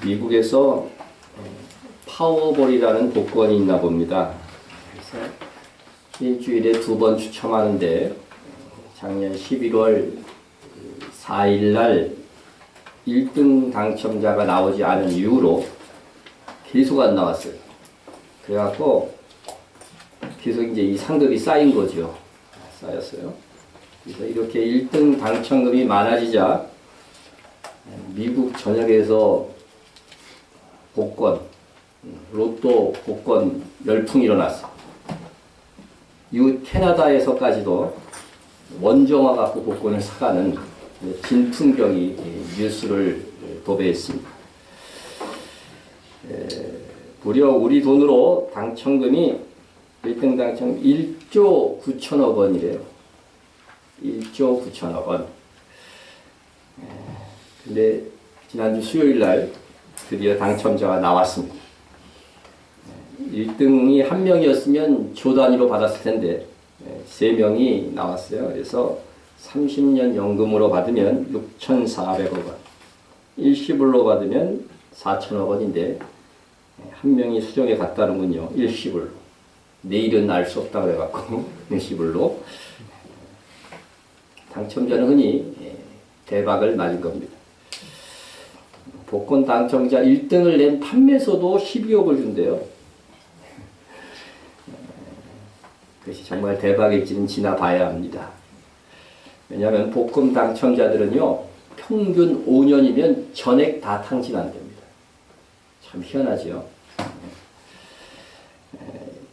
미국에서 파워볼이라는 복권이 있나 봅니다. 그래서 일주일에 2번 추첨하는데 작년 11월 4일 날 1등 당첨자가 나오지 않은 이후로 계속 안 나왔어요. 그래갖고 계속 이제 이 상금이 쌓인 거죠. 쌓였어요. 그래서 이렇게 1등 당첨금이 많아지자 미국 전역에서 복권, 로또 복권 열풍이 일어났어. 이후 캐나다에서까지도 원정화 갖고 복권을 사가는 진풍경이 뉴스를 도배했습니다. 무려 우리 돈으로 당첨금이 1등 당첨 1조 9천억 원이래요. 1조 9천억 원. 근데 지난주 수요일 날 드디어 당첨자가 나왔습니다. 1등이 한 명이었으면 조 단위로 받았을 텐데 3명이 나왔어요. 그래서 30년 연금으로 받으면 6,400억 원, 일시불로 받으면 4천억 원인데 한 명이 수정에 갔다는군요. 일시불로. 내일은 알 수 없다 그래갖고 일시불로. 당첨자는 흔히 대박을 맞은 겁니다. 복권 당첨자 1등을 낸 판매소도 12억을 준대요. 그것이 정말 대박일지는 지나봐야 합니다. 왜냐하면 복권 당첨자들은요, 평균 5년이면 전액 다 탕진한답니다. 참 희한하죠.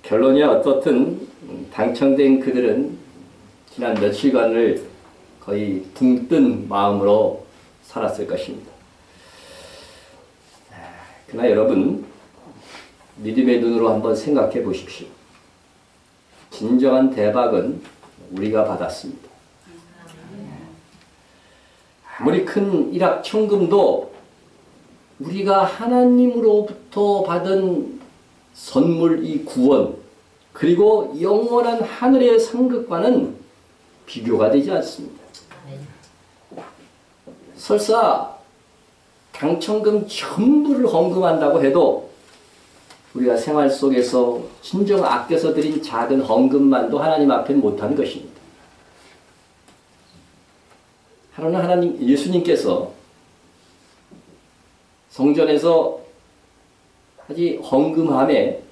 결론이 어떻든 당첨된 그들은 지난 며칠간을 거의 붕뜬 마음으로 살았을 것입니다. 그러나 여러분, 믿음의 눈으로 한번 생각해 보십시오. 진정한 대박은 우리가 받았습니다. 아무리 큰 일확천금도 우리가 하나님으로부터 받은 선물, 이 구원, 그리고 영원한 하늘의 상급과는 비교가 되지 않습니다. 설사 당첨금 전부를 헌금한다고 해도 우리가 생활 속에서 진정 아껴서 드린 작은 헌금만도 하나님 앞에는 못한 것입니다. 하루는 하나님, 예수님께서 성전에서 아직 헌금함에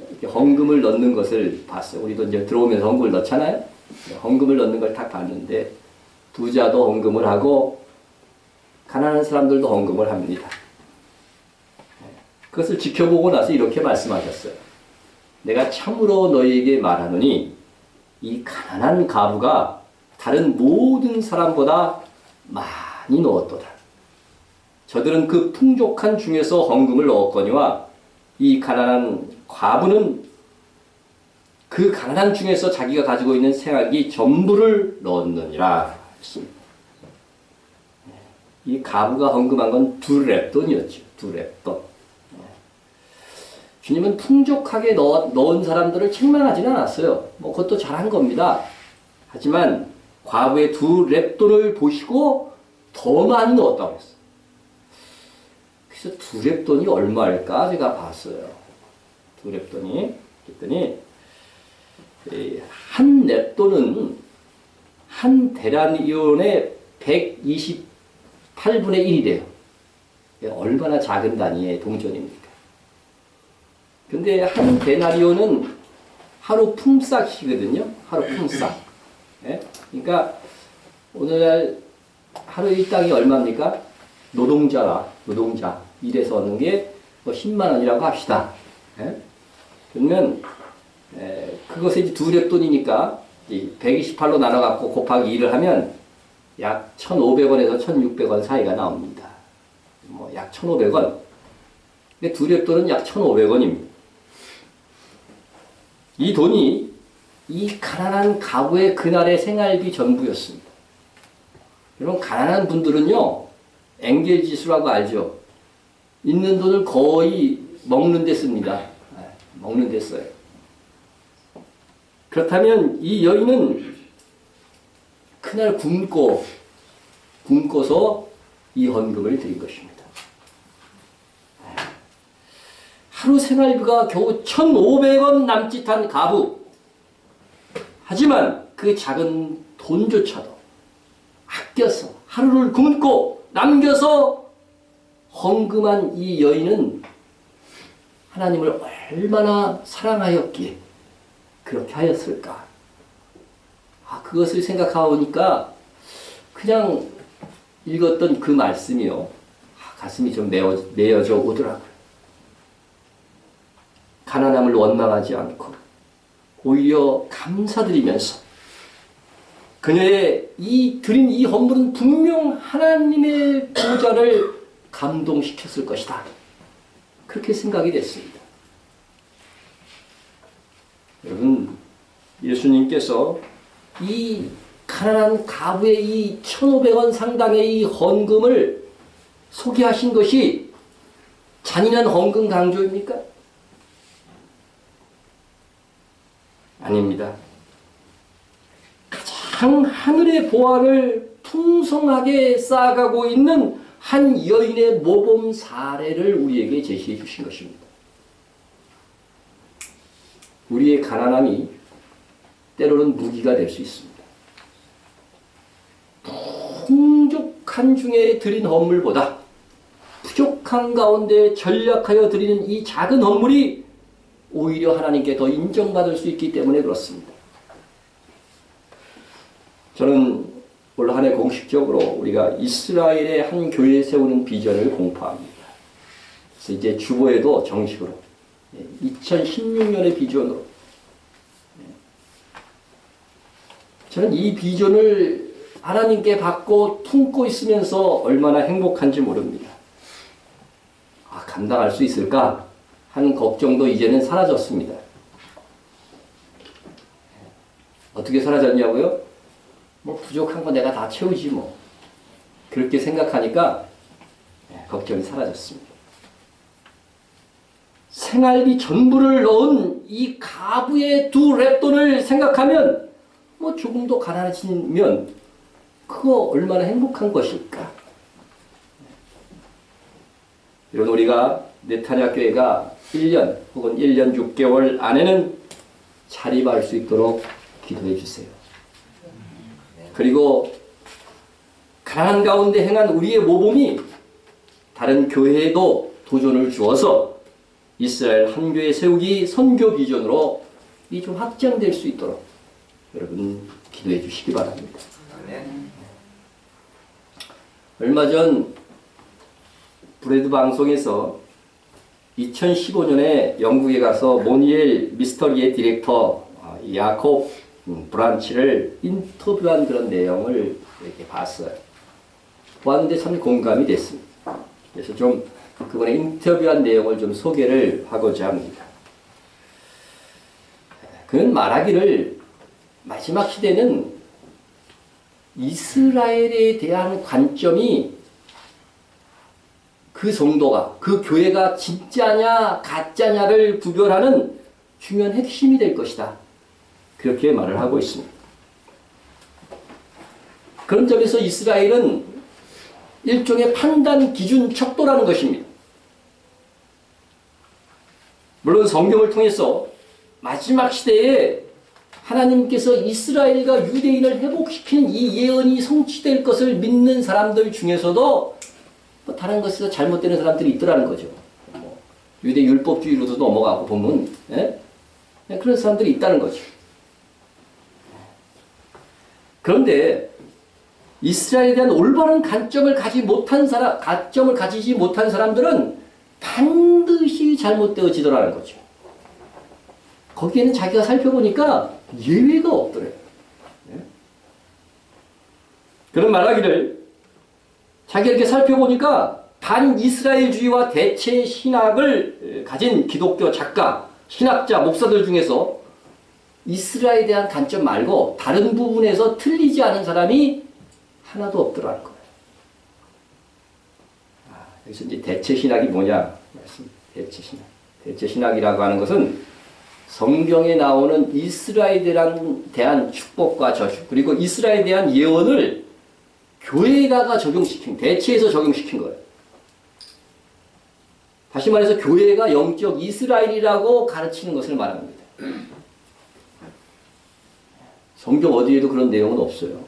이렇게 헌금을 넣는 것을 봤어요. 우리도 이제 들어오면서 헌금을 넣잖아요. 헌금을 넣는 걸 딱 봤는데 부자도 헌금을 하고 가난한 사람들도 헌금을 합니다. 그것을 지켜보고 나서 이렇게 말씀하셨어요. 내가 참으로 너희에게 말하노니 이 가난한 과부가 다른 모든 사람보다 많이 넣었도다. 저들은 그 풍족한 중에서 헌금을 넣었거니와 이 가난한 과부는 그 가난한 중에서 자기가 가지고 있는 생활비 전부를 넣었느니라 했습니다. 이 과부가 헌금한 건 2렙돈이었죠. 2렙돈. 주님은 풍족하게 넣은 사람들을 책망하지는 않았어요. 그것도 잘한 겁니다. 하지만 과부의 2렙돈을 보시고 더 많이 넣었다고 했어요. 그래서 2렙돈이 얼마일까 제가 봤어요. 2렙돈이. 그랬더니 한 렙돈은 한 데나리온의 128분의 1이래요. 얼마나 작은 단위의 동전입니까? 근데 한 데나리온은 하루 품삯이거든요. 하루 품삯. 예? 그러니까 오늘날 하루 일당이 얼마입니까? 노동자 일해서 얻는 게 10만 원이라고 합시다. 예? 그러면 그것에 이제 2렙돈이니까 128로 나눠갖고 곱하기 2를 하면 약 1,500원에서 1,600원 사이가 나옵니다. 약 1,500원. 근데 2렙돈은 약 1,500원입니다. 이 돈이 이 가난한 가구의 그날의 생활비 전부였습니다. 여러분, 가난한 분들은요, 엥겔지수라고 알죠? 있는 돈을 거의 먹는 데 씁니다. 먹는 데 써요. 그렇다면 이 여인은 그날 굶고서 이 헌금을 드린 것입니다. 하루 생활비가 겨우 1,500원 남짓한 가부. 하지만 그 작은 돈조차도 아껴서 하루를 굶고 남겨서 헌금한 이 여인은 하나님을 얼마나 사랑하였기에 그렇게 하였을까? 그것을 생각하니까 그냥 읽었던 그 말씀이요. 가슴이 좀 메어져 오더라고요. 가난함을 원망하지 않고 오히려 감사드리면서 그녀의 드린 이 헌물은 분명 하나님의 보좌를 감동시켰을 것이다. 그렇게 생각이 됐습니다. 여러분, 예수님께서 이 가난한 가부의 이 1,500원 상당의 이 헌금을 소개하신 것이 잔인한 헌금 강조입니까? 아닙니다. 가장 하늘의 보화를 풍성하게 쌓아가고 있는 한 여인의 모범 사례를 우리에게 제시해 주신 것입니다. 우리의 가난함이 때로는 무기가 될 수 있습니다. 풍족한 중에 드린 헌물보다 부족한 가운데 전략하여 드리는 이 작은 헌물이 오히려 하나님께 더 인정받을 수 있기 때문에 그렇습니다. 저는 올 한 해 공식적으로 우리가 이스라엘의 한 교회에 세우는 비전을 공포합니다. 그래서 이제 주보에도 정식으로 2016년의 비전으로 저는 이 비전을 하나님께 받고 품고 있으면서 얼마나 행복한지 모릅니다. 감당할 수 있을까 하는 걱정도 이제는 사라졌습니다. 어떻게 사라졌냐고요? 부족한 거 내가 다 채우지 뭐. 그렇게 생각하니까 걱정이 사라졌습니다. 생활비 전부를 넣은 이 가부의 2랩돈을 생각하면 조금 더 가난해지면 그거 얼마나 행복한 것일까? 여러분, 우리가 네타냐 교회가 1년 혹은 1년 6개월 안에는 자립할 수 있도록 기도해 주세요. 그리고 가난한 가운데 행한 우리의 모범이 다른 교회에도 도전을 주어서 이스라엘 한 교회 세우기 선교 비전으로 이 좀 확장될 수 있도록 여러분 기도해 주시기 바랍니다. 얼마 전 브레드 방송에서 2015년에 영국에 가서 모니엘 미스터리의 디렉터 야콥 브란치를 인터뷰한 그런 내용을 이렇게 봤어요. 보았는데 참 공감이 됐습니다. 그래서 좀 그분의 인터뷰한 내용을 좀 소개를 하고자 합니다. 그는 말하기를 마지막 시대는 이스라엘에 대한 관점이 그 성도가, 그 교회가 진짜냐 가짜냐를 구별하는 중요한 핵심이 될 것이다. 그렇게 말을 하고 있습니다. 그런 점에서 이스라엘은 일종의 판단 기준 척도라는 것입니다. 물론 성경을 통해서 마지막 시대에 하나님께서 이스라엘과 유대인을 회복시키는 이 예언이 성취될 것을 믿는 사람들 중에서도 다른 것에서 잘못되는 사람들이 있더라는 거죠. 유대 율법주의로도 넘어가고 보면 그런 사람들이 있다는 거죠. 그런데 이스라엘에 대한 올바른 관점을 가지지 못한 사람들은 반드시 잘못되어지더라는 거죠. 거기에는 자기가 살펴보니까 예외가 없더래요. 그런 말하기를 자기가 이렇게 살펴보니까 반이스라엘주의와 대체 신학을 가진 기독교 작가, 신학자, 목사들 중에서 이스라엘에 대한 관점 말고 다른 부분에서 틀리지 않은 사람이 하나도 없더라는 거예요. 여기서 이제 대체 신학이 뭐냐? 대체 신학. 대체 신학이라고 하는 것은 성경에 나오는 이스라엘에 대한 축복과 저축, 그리고 이스라엘에 대한 예언을 교회에다가 대체해서 적용시킨 거예요. 다시 말해서 교회가 영적 이스라엘이라고 가르치는 것을 말합니다. 성경 어디에도 그런 내용은 없어요.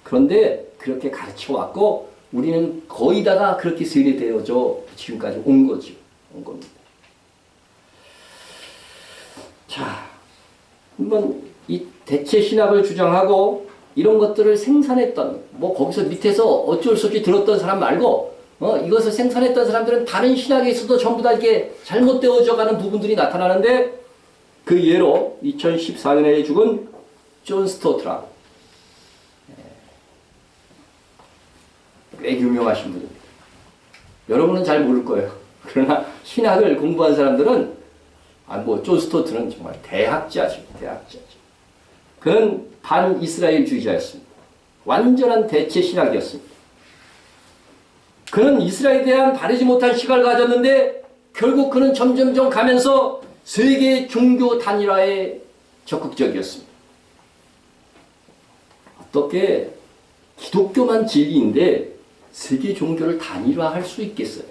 그런데 그렇게 가르쳐 왔고 우리는 거의 다가 그렇게 세뇌되어져 지금까지 온 거죠. 온 겁니다. 자, 한번 이 대체 신학을 주장하고 이런 것들을 생산했던, 뭐 거기서 밑에서 어쩔 수 없이 들었던 사람 말고 이것을 생산했던 사람들은 다른 신학에 있어도 전부 다 이렇게 잘못되어져 가는 부분들이 나타나는데, 그 예로 2014년에 죽은 존 스토트라고 꽤 유명하신 분입니다. 여러분은 잘 모를 거예요. 그러나 신학을 공부한 사람들은 존 스토트는 정말 대학자죠. 대학자죠. 그는 반이스라엘주의자였습니다. 완전한 대체 신학이었습니다. 그는 이스라엘에 대한 바르지 못한 시각을 가졌는데 결국 그는 점점점 가면서 세계 종교 단일화에 적극적이었습니다. 어떻게 기독교만 진리인데 세계 종교를 단일화할 수 있겠어요?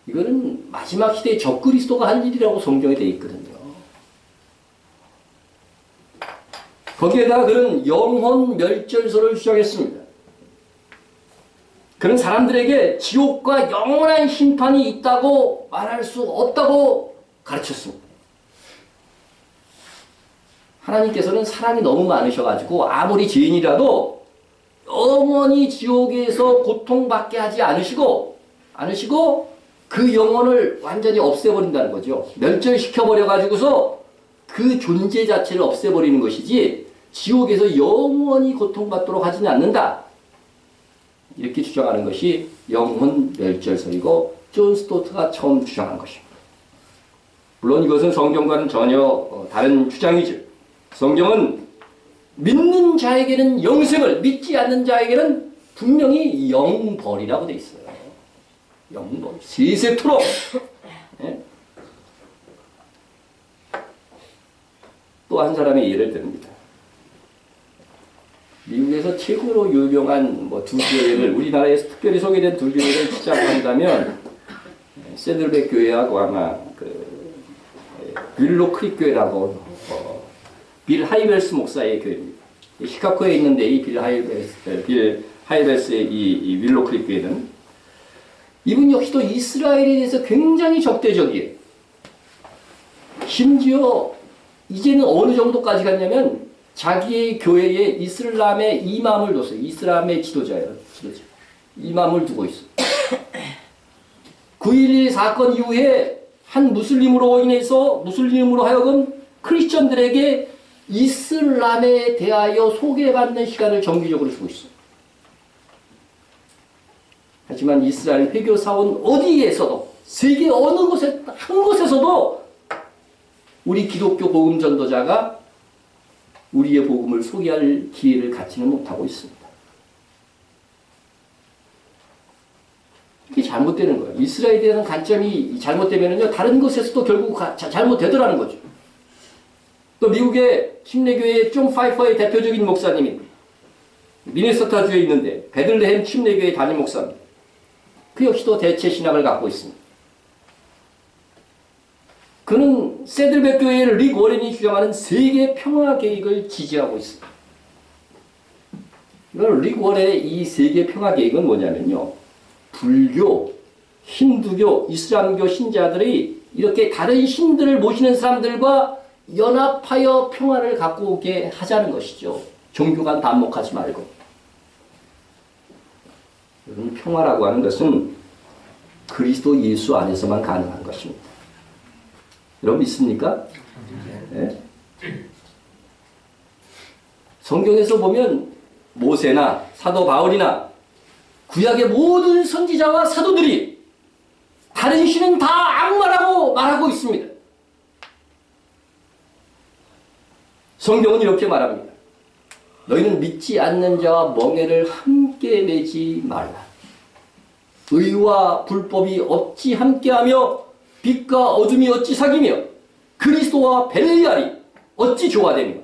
이거는 마지막 시대의 적그리스도가 한 일이라고 성경에 되어 있거든요. 거기에다가 그는 영혼 멸절설을 주장했습니다. 그는 사람들에게 지옥과 영원한 심판이 있다고 말할 수 없다고 가르쳤습니다. 하나님께서는 사랑이 너무 많으셔가지고 아무리 죄인이라도 영원히 지옥에서 고통받게 하지 않으시고 그 영혼을 완전히 없애버린다는 거죠. 멸절시켜버려가지고서 그 존재 자체를 없애버리는 것이지 지옥에서 영원히 고통받도록 하지는 않는다. 이렇게 주장하는 것이 영혼 멸절설이고 존 스토트가 처음 주장한 것입니다. 물론 이것은 성경과는 전혀 다른 주장이죠. 성경은 믿는 자에게는 영생을, 믿지 않는 자에게는 분명히 영벌이라고 되어 있어요. 영벌, 세세토록. 네? 또 한 사람의 예를 듭니다. 미국에서 최고로 유명한 두 교회를, 우리나라에서 특별히 소개된 두 교회를 시작한다면 세들백 교회하고 아마 윌로 크릭 교회라고 빌 하이벨스 목사의 교회입니다. 시카고에 있는데 이 빌 하이벨스의 이 윌로 크릭 교회는 이분 역시도 이스라엘에 대해서 굉장히 적대적이에요. 심지어 이제는 어느 정도까지 갔냐면 자기의 교회에 이슬람의 이맘을 뒀어요. 이슬람의 지도자예요. 이맘을 두고 있어요. 9.11 사건 이후에 한 무슬림으로 하여금 크리스천들에게 이슬람에 대하여 소개받는 시간을 정기적으로 주고 있어요. 하지만 이스라엘 회교사원 어디에서도, 세계 어느 곳에, 한 곳에서도 우리 기독교 복음 전도자가 우리의 복음을 소개할 기회를 갖지는 못하고 있습니다. 이게 잘못되는 거예요. 이스라엘에 대한 관점이 잘못되면요, 다른 곳에서도 결국 잘못되더라는 거죠. 또 미국의 침례교회 존 파이퍼의 대표적인 목사님이 미네소타주에 있는데 베들레헴 침례교회 담임 목사입니다. 그 역시도 대체 신학을 갖고 있습니다. 그는 세들백 교회의 릭 워렌이 주장하는 세계 평화 계획을 지지하고 있습니다. 릭 워렌의 이 세계 평화 계획은 뭐냐면요, 불교, 힌두교, 이슬람교 신자들이 이렇게 다른 신들을 모시는 사람들과 연합하여 평화를 갖고 오게 하자는 것이죠. 종교 간 반목하지 말고. 여러분, 평화라고 하는 것은 그리스도 예수 안에서만 가능한 것입니다. 여러분 믿습니까? 네? 성경에서 보면 모세나 사도 바울이나 구약의 모든 선지자와 사도들이 다른 신은 다 악마라고 말하고 있습니다. 성경은 이렇게 말합니다. 너희는 믿지 않는 자와 멍에를 함께 매지 말라. 의와 불법이 어찌 함께하며 빛과 어둠이 어찌 사귀며 그리스도와 벨리알이 어찌 조화되며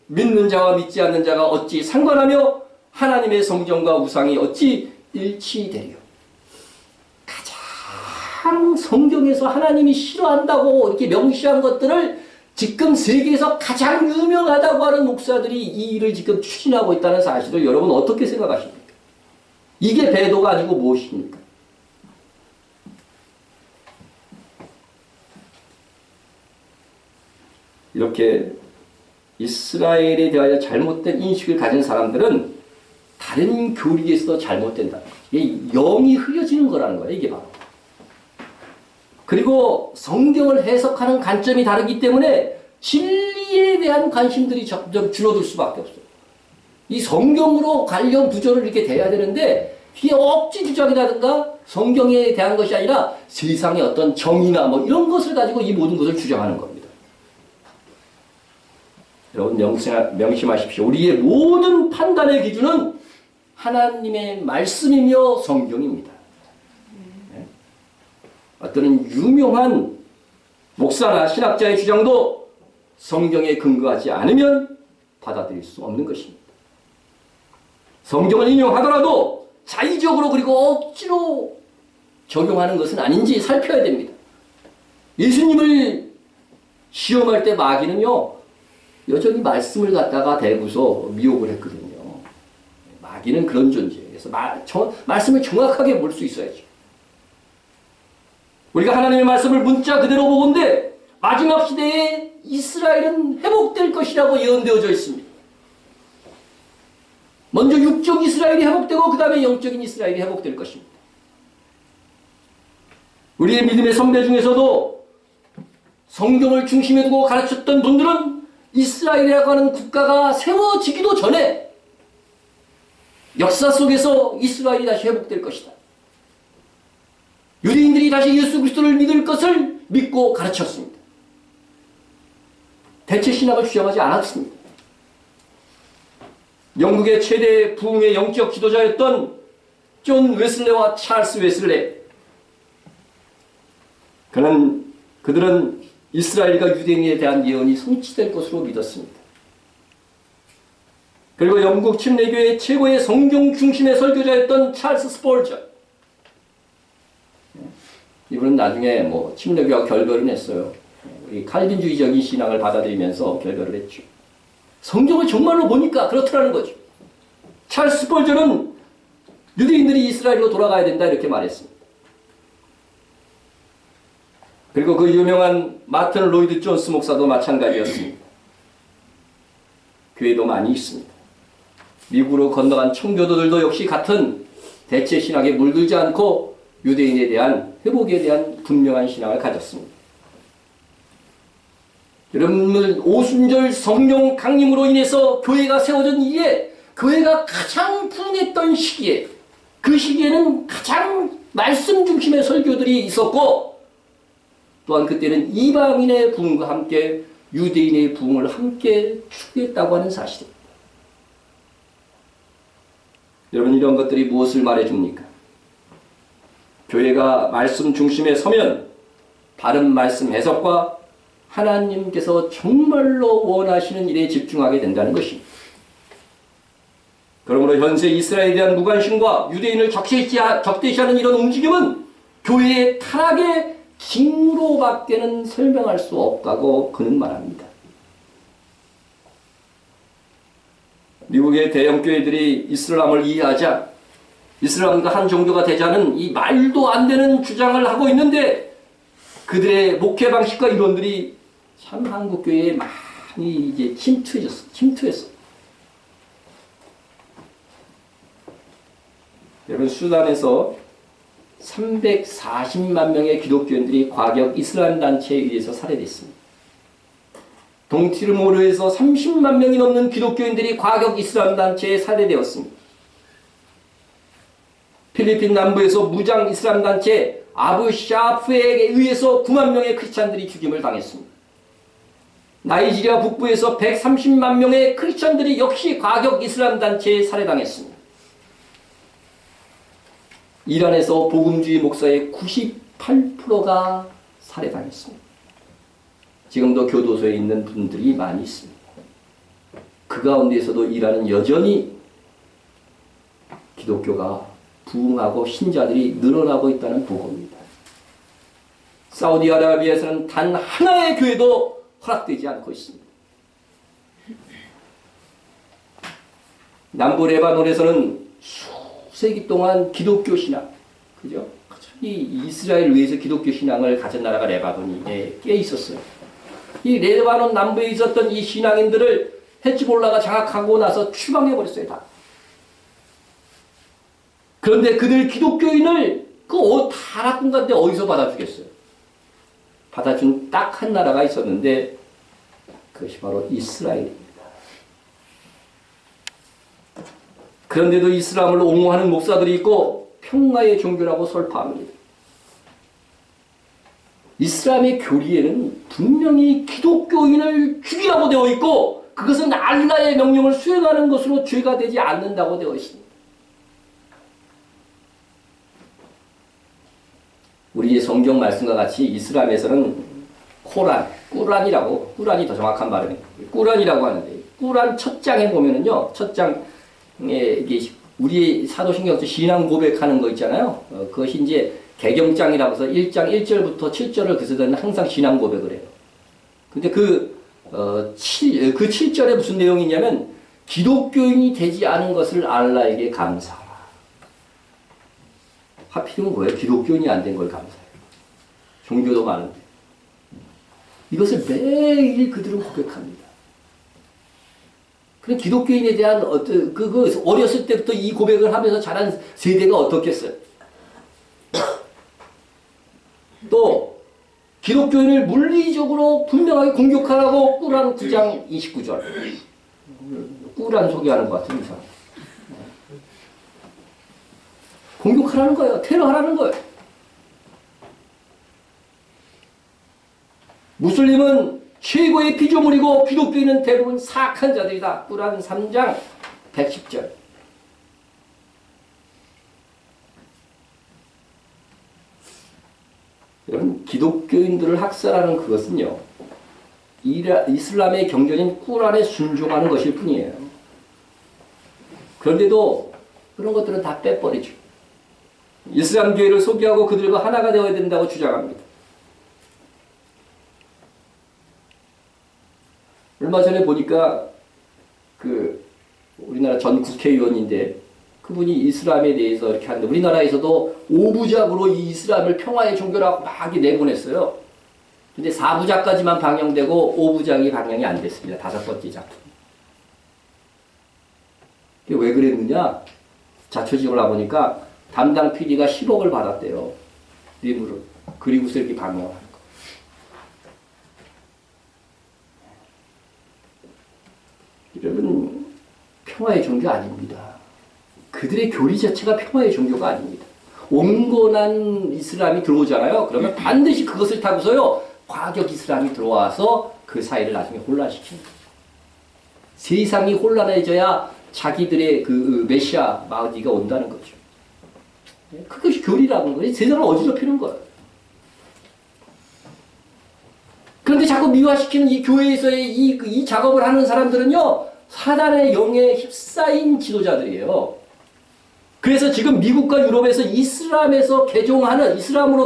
믿는 자와 믿지 않는 자가 어찌 상관하며 하나님의 성전과 우상이 어찌 일치되려. 가장 성경에서 하나님이 싫어한다고 이렇게 명시한 것들을 지금 세계에서 가장 유명하다고 하는 목사들이 이 일을 지금 추진하고 있다는 사실을 여러분 어떻게 생각하십니까? 이게 배도가 아니고 무엇입니까? 이렇게 이스라엘에 대하여 잘못된 인식을 가진 사람들은 다른 교리에서도 잘못된다. 이게 영이 흐려지는 거라는 거예요. 이게 바로. 그리고 성경을 해석하는 관점이 다르기 때문에 진리에 대한 관심들이 점점 줄어들 수밖에 없어요. 이 성경으로 관련 구조를 이렇게 돼야 되는데 이게 억지 주장이라든가 성경에 대한 것이 아니라 세상의 어떤 정의나 뭐 이런 것을 가지고 이 모든 것을 주장하는 겁니다. 여러분 명심하십시오. 우리의 모든 판단의 기준은 하나님의 말씀이며 성경입니다. 어떤 유명한 목사나 신학자의 주장도 성경에 근거하지 않으면 받아들일 수 없는 것입니다. 성경을 인용하더라도 자의적으로 그리고 억지로 적용하는 것은 아닌지 살펴야 됩니다. 예수님을 시험할 때 마귀는요, 여전히 말씀을 갖다가 대고서 미혹을 했거든요. 마귀는 그런 존재예요. 그래서 말씀을 정확하게 볼 수 있어야죠. 우리가 하나님의 말씀을 문자 그대로 보건대 마지막 시대에 이스라엘은 회복될 것이라고 예언되어져 있습니다. 먼저 육적 이스라엘이 회복되고 그 다음에 영적인 이스라엘이 회복될 것입니다. 우리의 믿음의 선배 중에서도 성경을 중심에 두고 가르쳤던 분들은 이스라엘이라고 하는 국가가 세워지기도 전에 역사 속에서 이스라엘이 다시 회복될 것이다. 유대인들이 다시 예수 그리스도를 믿을 것을 믿고 가르쳤습니다. 대체 신학을 주장하지 않았습니다. 영국의 최대 부흥의 영적 지도자였던 존 웨슬레와 찰스 웨슬레, 그들은 이스라엘과 유대인에 대한 예언이 성취될 것으로 믿었습니다. 그리고 영국 침례교회의 최고의 성경 중심의 설교자였던 찰스 스폴전, 이분은 나중에 침례교회와 결별을 했어요. 이 칼빈주의적인 신앙을 받아들이면서 결별을 했죠. 성경을 정말로 보니까 그렇더라는 거죠. 찰스 스폴전은 유대인들이 이스라엘로 돌아가야 된다 이렇게 말했습니다. 그리고 그 유명한 마튼 로이드 존스 목사도 마찬가지였습니다. 교회도 많이 있습니다. 미국으로 건너간 청교도들도 역시 같은 대체 신학에 물들지 않고 유대인에 대한 회복에 대한 분명한 신앙을 가졌습니다. 여러분, 오순절 성령 강림으로 인해서 교회가 세워진 이에 교회가 가장 부흥했던 시기에, 그 시기에는 가장 말씀 중심의 설교들이 있었고, 또한 그때는 이방인의 부흥과 함께 유대인의 부흥을 함께 추구했다고 하는 사실입니다. 여러분, 이런 것들이 무엇을 말해줍니까? 교회가 말씀 중심에 서면 바른 말씀 해석과 하나님께서 정말로 원하시는 일에 집중하게 된다는 것입니다. 그러므로 현재 이스라엘에 대한 무관심과 유대인을 적대시하는 이런 움직임은 교회의 타락의 징후로밖에는 설명할 수 없다고 그는 말합니다. 미국의 대형 교회들이 이슬람을 이해하자, 이슬람과 한 종교가 되자는 이 말도 안 되는 주장을 하고 있는데, 그들의 목회 방식과 이론들이 참 한국 교회에 많이 이제 침투했어. 여러분, 수단에서 340만 명의 기독교인들이 과격 이슬람 단체에 의해서 살해됐습니다. 동티르모르에서 30만 명이 넘는 기독교인들이 과격 이슬람 단체에 살해되었습니다. 필리핀 남부에서 무장 이슬람 단체 아부 샤프에 의해서 9만 명의 크리스찬들이 죽임을 당했습니다. 나이지리아 북부에서 130만 명의 크리스찬들이 역시 과격 이슬람 단체에 살해당했습니다. 이란에서 복음주의 목사의 98%가 살해당했습니다. 지금도 교도소에 있는 분들이 많이 있습니다. 그 가운데에서도 이란은 여전히 기독교가 부흥하고 신자들이 늘어나고 있다는 보고입니다. 사우디아라비아에서는 단 하나의 교회도 허락되지 않고 있습니다. 남부 레바논에서는 수세기 동안 기독교 신앙, 그죠? 이 이스라엘 위에서 기독교 신앙을 가진 나라가 레바논이 꽤 있었어요. 이 레바논 남부에 있었던 이 신앙인들을 헤즈볼라가 장악하고 나서 추방해버렸어요, 다. 그런데 그들 기독교인을 그 타락군 가운데 어디서 받아주겠어요? 받아준 딱 한 나라가 있었는데 그것이 바로 이스라엘입니다. 그런데도 이슬람을 옹호하는 목사들이 있고 평화의 종교라고 설파합니다. 이슬람의 교리에는 분명히 기독교인을 죽이라고 되어 있고 그것은 알라의 명령을 수행하는 것으로 죄가 되지 않는다고 되어 있습니다. 우리의 성경 말씀과 같이 이슬람에서는 꾸란이 더 정확한 발음이에요. 꾸란이라고 하는데, 꾸란 첫 장에 보면은요, 첫 장에 이게 우리의 사도신경서 신앙 고백하는 거 있잖아요. 그것이 이제 개경장이라고 해서 1장 1절부터 7절을 그서는 항상 신앙 고백을 해요. 근데 그 7절에 무슨 내용이 있냐면, 기독교인이 되지 않은 것을 알라에게 감사하라. 하필이면 뭐예요? 기독교인이 안 된 걸 감사해요. 종교도 많은데. 이것을 매일 그들은 고백합니다. 그럼 기독교인에 대한 어렸을 때부터 이 고백을 하면서 자란 세대가 어떻겠어요? 또 기독교인을 물리적으로 분명하게 공격하라고 꾸란 9장 29절. 꾸란 소개하는 것 같은 이상. 공격하라는 거예요. 테러하라는 거예요. 무슬림은 최고의 피조물이고 기독교인은 대부분 사악한 자들이다. 꾸란 3장 110절. 여러분, 기독교인들을 학살하는 그것은요, 이슬람의 경전인 꾸란에 순종하는 것일 뿐이에요. 그런데도 그런 것들은 다 빼버리죠. 이슬람 교회를 소개하고 그들과 하나가 되어야 된다고 주장합니다. 얼마 전에 보니까 우리나라 전 국회의원인데 그분이 이슬람에 대해서 이렇게 하는데 우리나라에서도 5부작으로 이 이슬람을 평화의 종교라고 막 내보냈어요. 근데 4부작까지만 방영되고 5부작이 방영이 안 됐습니다. 5번째 작품. 왜 그랬느냐? 자초지종을 해보니까 담당 PD가 10억을 받았대요. 리뷰를. 그리고서 이렇게 방영을 하는 거. 여러분, 평화의 종교 아닙니다. 그들의 교리 자체가 평화의 종교가 아닙니다. 온건한 이슬람이 들어오잖아요. 그러면 반드시 그것을 타고서요, 과격 이슬람이 들어와서 그 사이를 나중에 혼란시킵니다. 세상이 혼란해져야 자기들의 그 메시아 마흐디가 온다는 거죠. 그것이 교리라는 거예요. 세상을 어지럽히는 거예요. 그런데 자꾸 미화시키는 이 교회에서의 이 작업을 하는 사람들은요, 사단의 영에 휩싸인 지도자들이에요. 그래서 지금 미국과 유럽에서 이슬람으로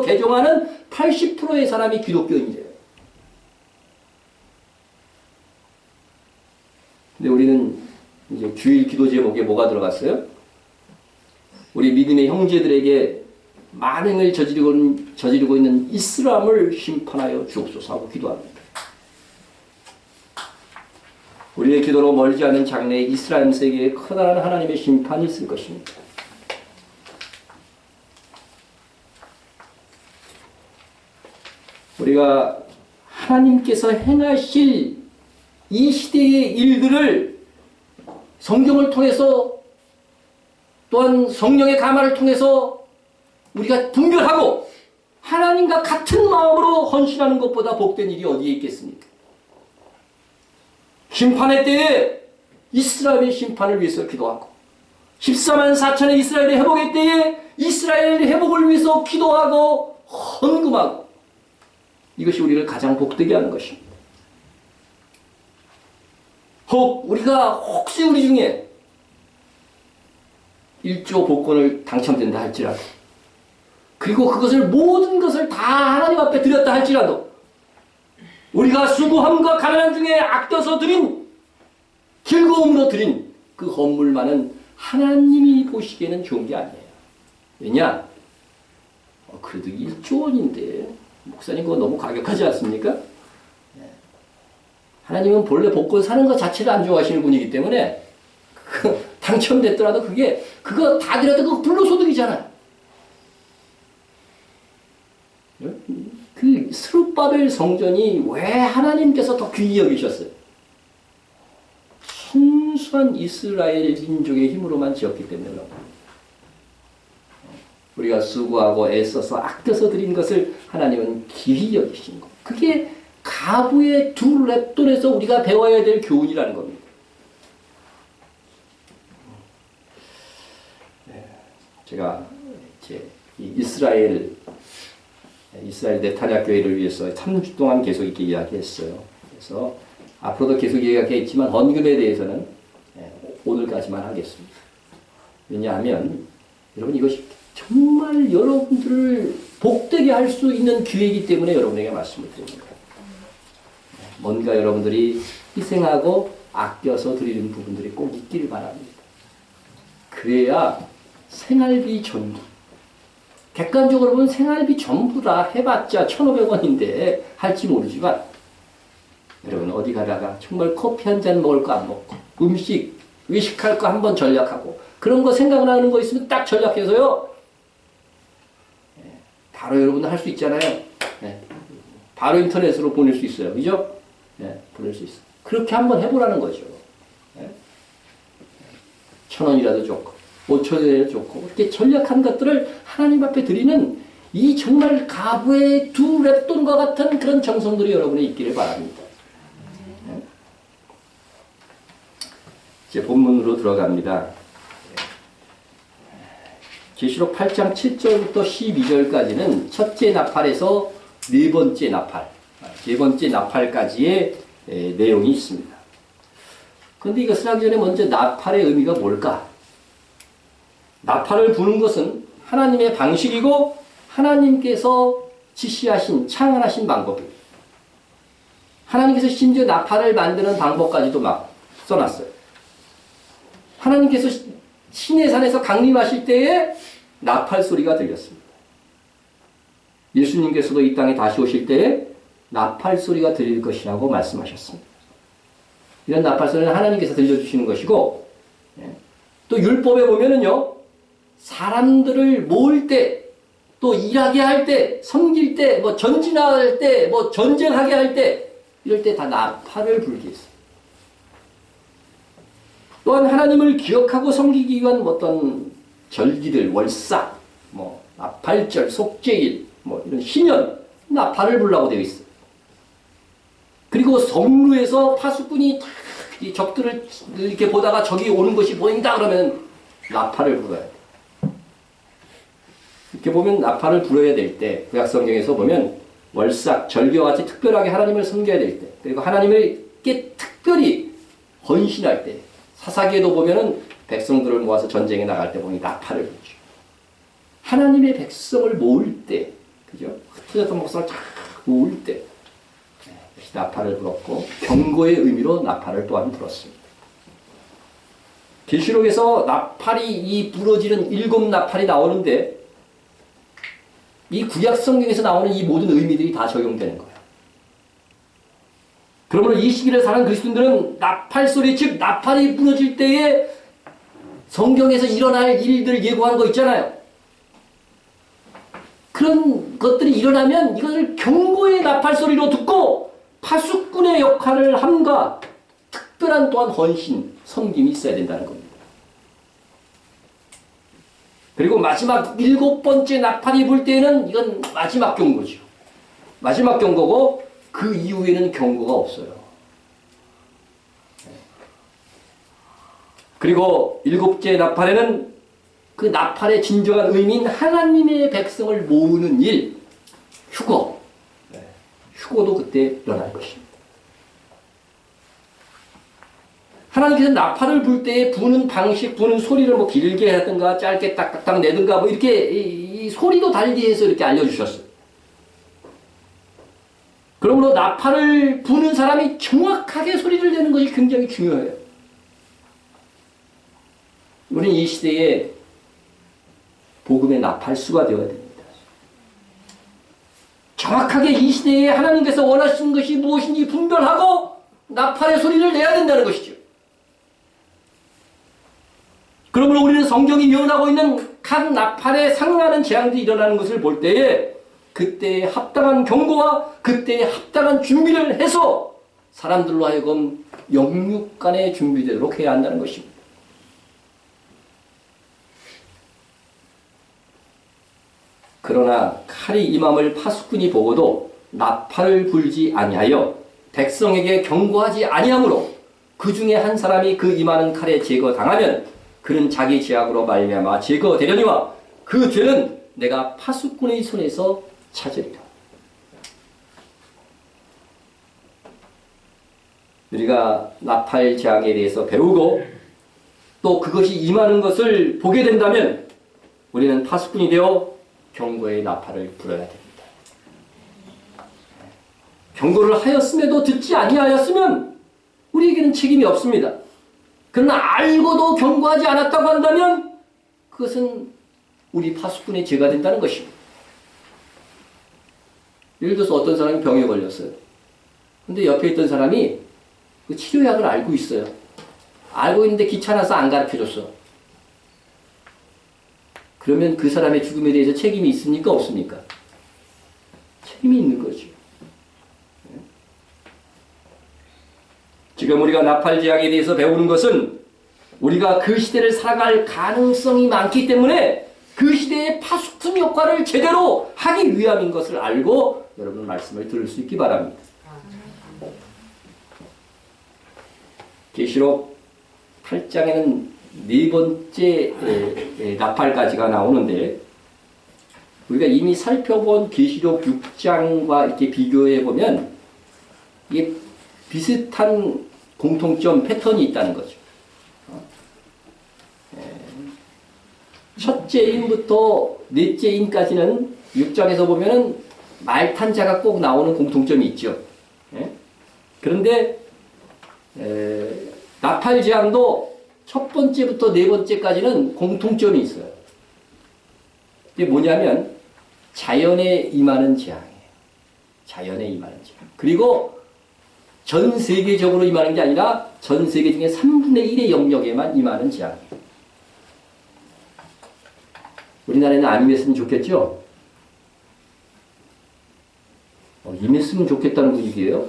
개종하는 80%의 사람이 기독교인이래요. 근데 우리는 이제 주일 기도 제목에 뭐가 들어갔어요? 우리 믿음의 형제들에게 만행을 저지르고 있는 이슬람을 심판하여 주옵소서 하고 기도합니다. 우리의 기도로 멀지 않은 장래에 이스라엘 세계에 커다란 하나님의 심판이 있을 것입니다. 우리가 하나님께서 행하실 이 시대의 일들을 성경을 통해서 또한 성령의 감화를 통해서 우리가 분별하고 하나님과 같은 마음으로 헌신하는 것보다 복된 일이 어디에 있겠습니까? 심판의 때에 이스라엘의 심판을 위해서 기도하고 14만 4천의 이스라엘의 회복의 때에 이스라엘의 회복을 위해서 기도하고 헌금하고 이것이 우리를 가장 복되게 하는 것입니다. 우리가 혹시 우리 중에 1조 복권을 당첨된다 할지라도 그리고 그것을 모든 것을 다 하나님 앞에 드렸다 할지라도 우리가 수고함과 가난함 중에 아껴서 드린 즐거움으로 드린 그 헌물만은 하나님이 보시기에는 좋은 게 아니에요. 왜냐? 그래도 1조 원인데 목사님 그거 너무 가격하지 않습니까? 하나님은 본래 복권 사는 것 자체를 안 좋아하시는 분이기 때문에 당첨됐더라도 그거 다 드려도 그거 불로소득이잖아요. 그 스룹바벨 성전이 왜 하나님께서 더 귀히 여기셨어요? 순수한 이스라엘 민족의 힘으로만 지었기 때문에 그렇습니다. 우리가 수고하고 애써서 아껴서 드린 것을 하나님은 귀히 여기신 것. 그게 가부의 두 랩돈에서 우리가 배워야 될 교훈이라는 겁니다. 제가 이제 이스라엘 네타냐 교회를 위해서 3주 동안 계속 이렇게 이야기했어요. 그래서 앞으로도 계속 이야기하겠지만 헌금에 대해서는 오늘까지만 하겠습니다. 왜냐하면 여러분 이것이 정말 여러분들을 복되게 할 수 있는 기회이기 때문에 여러분에게 말씀을 드립니다. 뭔가 여러분들이 희생하고 아껴서 드리는 부분들이 꼭 있기를 바랍니다. 그래야 생활비 전부, 객관적으로 보면 생활비 전부라 해봤자 1,500원인데 할지 모르지만 여러분 어디 가다가 정말 커피 한 잔 먹을 거 안 먹고 음식 외식할 거 한번 전략하고 그런 거 생각나는 거 있으면 딱 전략해서요. 바로 여러분들 할 수 있잖아요. 바로 인터넷으로 보낼 수 있어요. 그죠? 보낼 수 있어요. 그렇게 한번 해보라는 거죠. 1,000원이라도 좋고 5,000원이라도 좋고 이렇게 전략한 것들을 하나님 앞에 드리는 이 정말 가부의 두 랩돈과 같은 그런 정성들이 여러분에 있기를 바랍니다. 이제 본문으로 들어갑니다. 계시록 8장 7절부터 12절까지는 첫째 나팔에서 네 번째 나팔, 네 번째 나팔까지의 내용이 있습니다. 그런데 이것을 하기 전에 먼저 나팔의 의미가 뭘까? 나팔을 부는 것은 하나님의 방식이고 하나님께서 지시하신, 창안하신 방법입니다. 하나님께서 심지어 나팔을 만드는 방법까지도 막 써놨어요. 하나님께서 시내산에서 강림하실 때에 나팔 소리가 들렸습니다. 예수님께서도 이 땅에 다시 오실 때에 나팔 소리가 들릴 것이라고 말씀하셨습니다. 이런 나팔 소리는 하나님께서 들려주시는 것이고, 또 율법에 보면은요, 사람들을 모을 때, 또 일하게 할 때, 섬길 때, 뭐 전진할 때, 뭐 전쟁하게 할 때, 이럴 때 다 나팔을 불게 했어요. 또한 하나님을 기억하고 섬기기 위한 어떤 절기들, 월삭, 뭐 나팔절, 속죄일, 뭐 이런 희년, 나팔을 불라고 되어 있어요. 그리고 성루에서 파수꾼이 이 적들을 이렇게 보다가 적이 오는 것이 보인다 그러면 나팔을 불어야 돼. 이렇게 보면 나팔을 불어야 될 때, 구약성경에서 보면 월삭, 절기와 같이 특별하게 하나님을 섬겨야 될 때, 그리고 하나님을 특별히 헌신할 때, 사사기에도 보면은 백성들을 모아서 전쟁에 나갈 때 보니 나팔을 불죠. 하나님의 백성을 모을 때, 그죠? 흩어졌던 목성을 쫙 모을 때, 나팔을 불었고, 경고의 의미로 나팔을 또한 불었습니다. 계시록에서 나팔이 이 부러지는 7 나팔이 나오는데, 이 구약성경에서 나오는 이 모든 의미들이 다 적용되는 거예요. 그러므로 이 시기를 사는 그리스도인들은 나팔 소리, 즉 나팔이 부러질 때에 성경에서 일어날 일들을 예고한 거 있잖아요. 그런 것들이 일어나면 이것을 경고의 나팔 소리로 듣고 파수꾼의 역할을 함과 특별한 또한 헌신, 섬김이 있어야 된다는 겁니다. 그리고 마지막 7번째 나팔이 불 때에는 이건 마지막 경고죠. 마지막 경고고 그 이후에는 경고가 없어요. 그리고 7째 나팔에는 그 나팔의 진정한 의미인 하나님의 백성을 모으는 일, 휴거. 휴거도 그때 일어날 것입니다. 하나님께서 나팔을 불 때에 부는 방식, 부는 소리를 뭐 길게 하든가 짧게 딱딱딱 내든가 뭐 이렇게 이 소리도 달리해서 이렇게 알려주셨어요. 그러므로 나팔을 부는 사람이 정확하게 소리를 내는 것이 굉장히 중요해요. 우리는 이 시대에 복음의 나팔수가 되어야 됩니다. 정확하게 이 시대에 하나님께서 원하시는 것이 무엇인지 분별하고 나팔의 소리를 내야 된다는 것이죠. 그러므로 우리는 성경이 예언하고 있는 각 나팔에 상응하는 재앙들이 일어나는 것을 볼 때에 그때에 합당한 경고와 그때에 합당한 준비를 해서 사람들로 하여금 영육간에 준비되도록 해야 한다는 것입니다. 그러나 칼이 임함을 파수꾼이 보고도 나팔을 불지 아니하여 백성에게 경고하지 아니하므로 그 중에 한 사람이 그 임하는 칼에 제거당하면 그는 자기 죄악으로 말미암아 제거되려니와 그 죄는 내가 파수꾼의 손에서 찾으리라. 우리가 나팔 재앙에 대해서 배우고 또 그것이 임하는 것을 보게 된다면 우리는 파수꾼이 되어 경고의 나팔을 불어야 됩니다. 경고를 하였음에도 듣지 아니하였으면 우리에게는 책임이 없습니다. 그러나 알고도 경고하지 않았다고 한다면 그것은 우리 파수꾼의 죄가 된다는 것입니다. 예를 들어서 어떤 사람이 병에 걸렸어요. 근데 옆에 있던 사람이 그 치료약을 알고 있어요. 알고 있는데 귀찮아서 안 가르쳐줬어. 그러면 그 사람의 죽음에 대해서 책임이 있습니까? 없습니까? 책임이 있는 거죠. 지금 우리가 나팔 재앙에 대해서 배우는 것은 우리가 그 시대를 살아갈 가능성이 많기 때문에 그 시대의 파수꾼 역할을 제대로 하기 위함인 것을 알고 여러분 말씀을 들을 수 있기 바랍니다. 계시록 8장에는 네 번째 나팔까지가 나오는데 우리가 이미 살펴본 계시록 6장과 이렇게 비교해 보면 이게 비슷한 공통점 패턴이 있다는 거죠. 첫째 인부터 넷째 인까지는 6장에서 보면은 말탄 자가 꼭 나오는 공통점이 있죠. 그런데 나팔 재앙도 첫 번째부터 네 번째까지는 공통점이 있어요. 이게 뭐냐면 자연에 임하는 재앙이에요. 자연에 임하는 재앙. 그리고 전 세계적으로 임하는 게 아니라 전 세계 중에 3분의 1의 영역에만 임하는 재앙이에요. 우리나라에는 안 임했으면 좋겠죠? 임했으면 좋겠다는 분위기예요.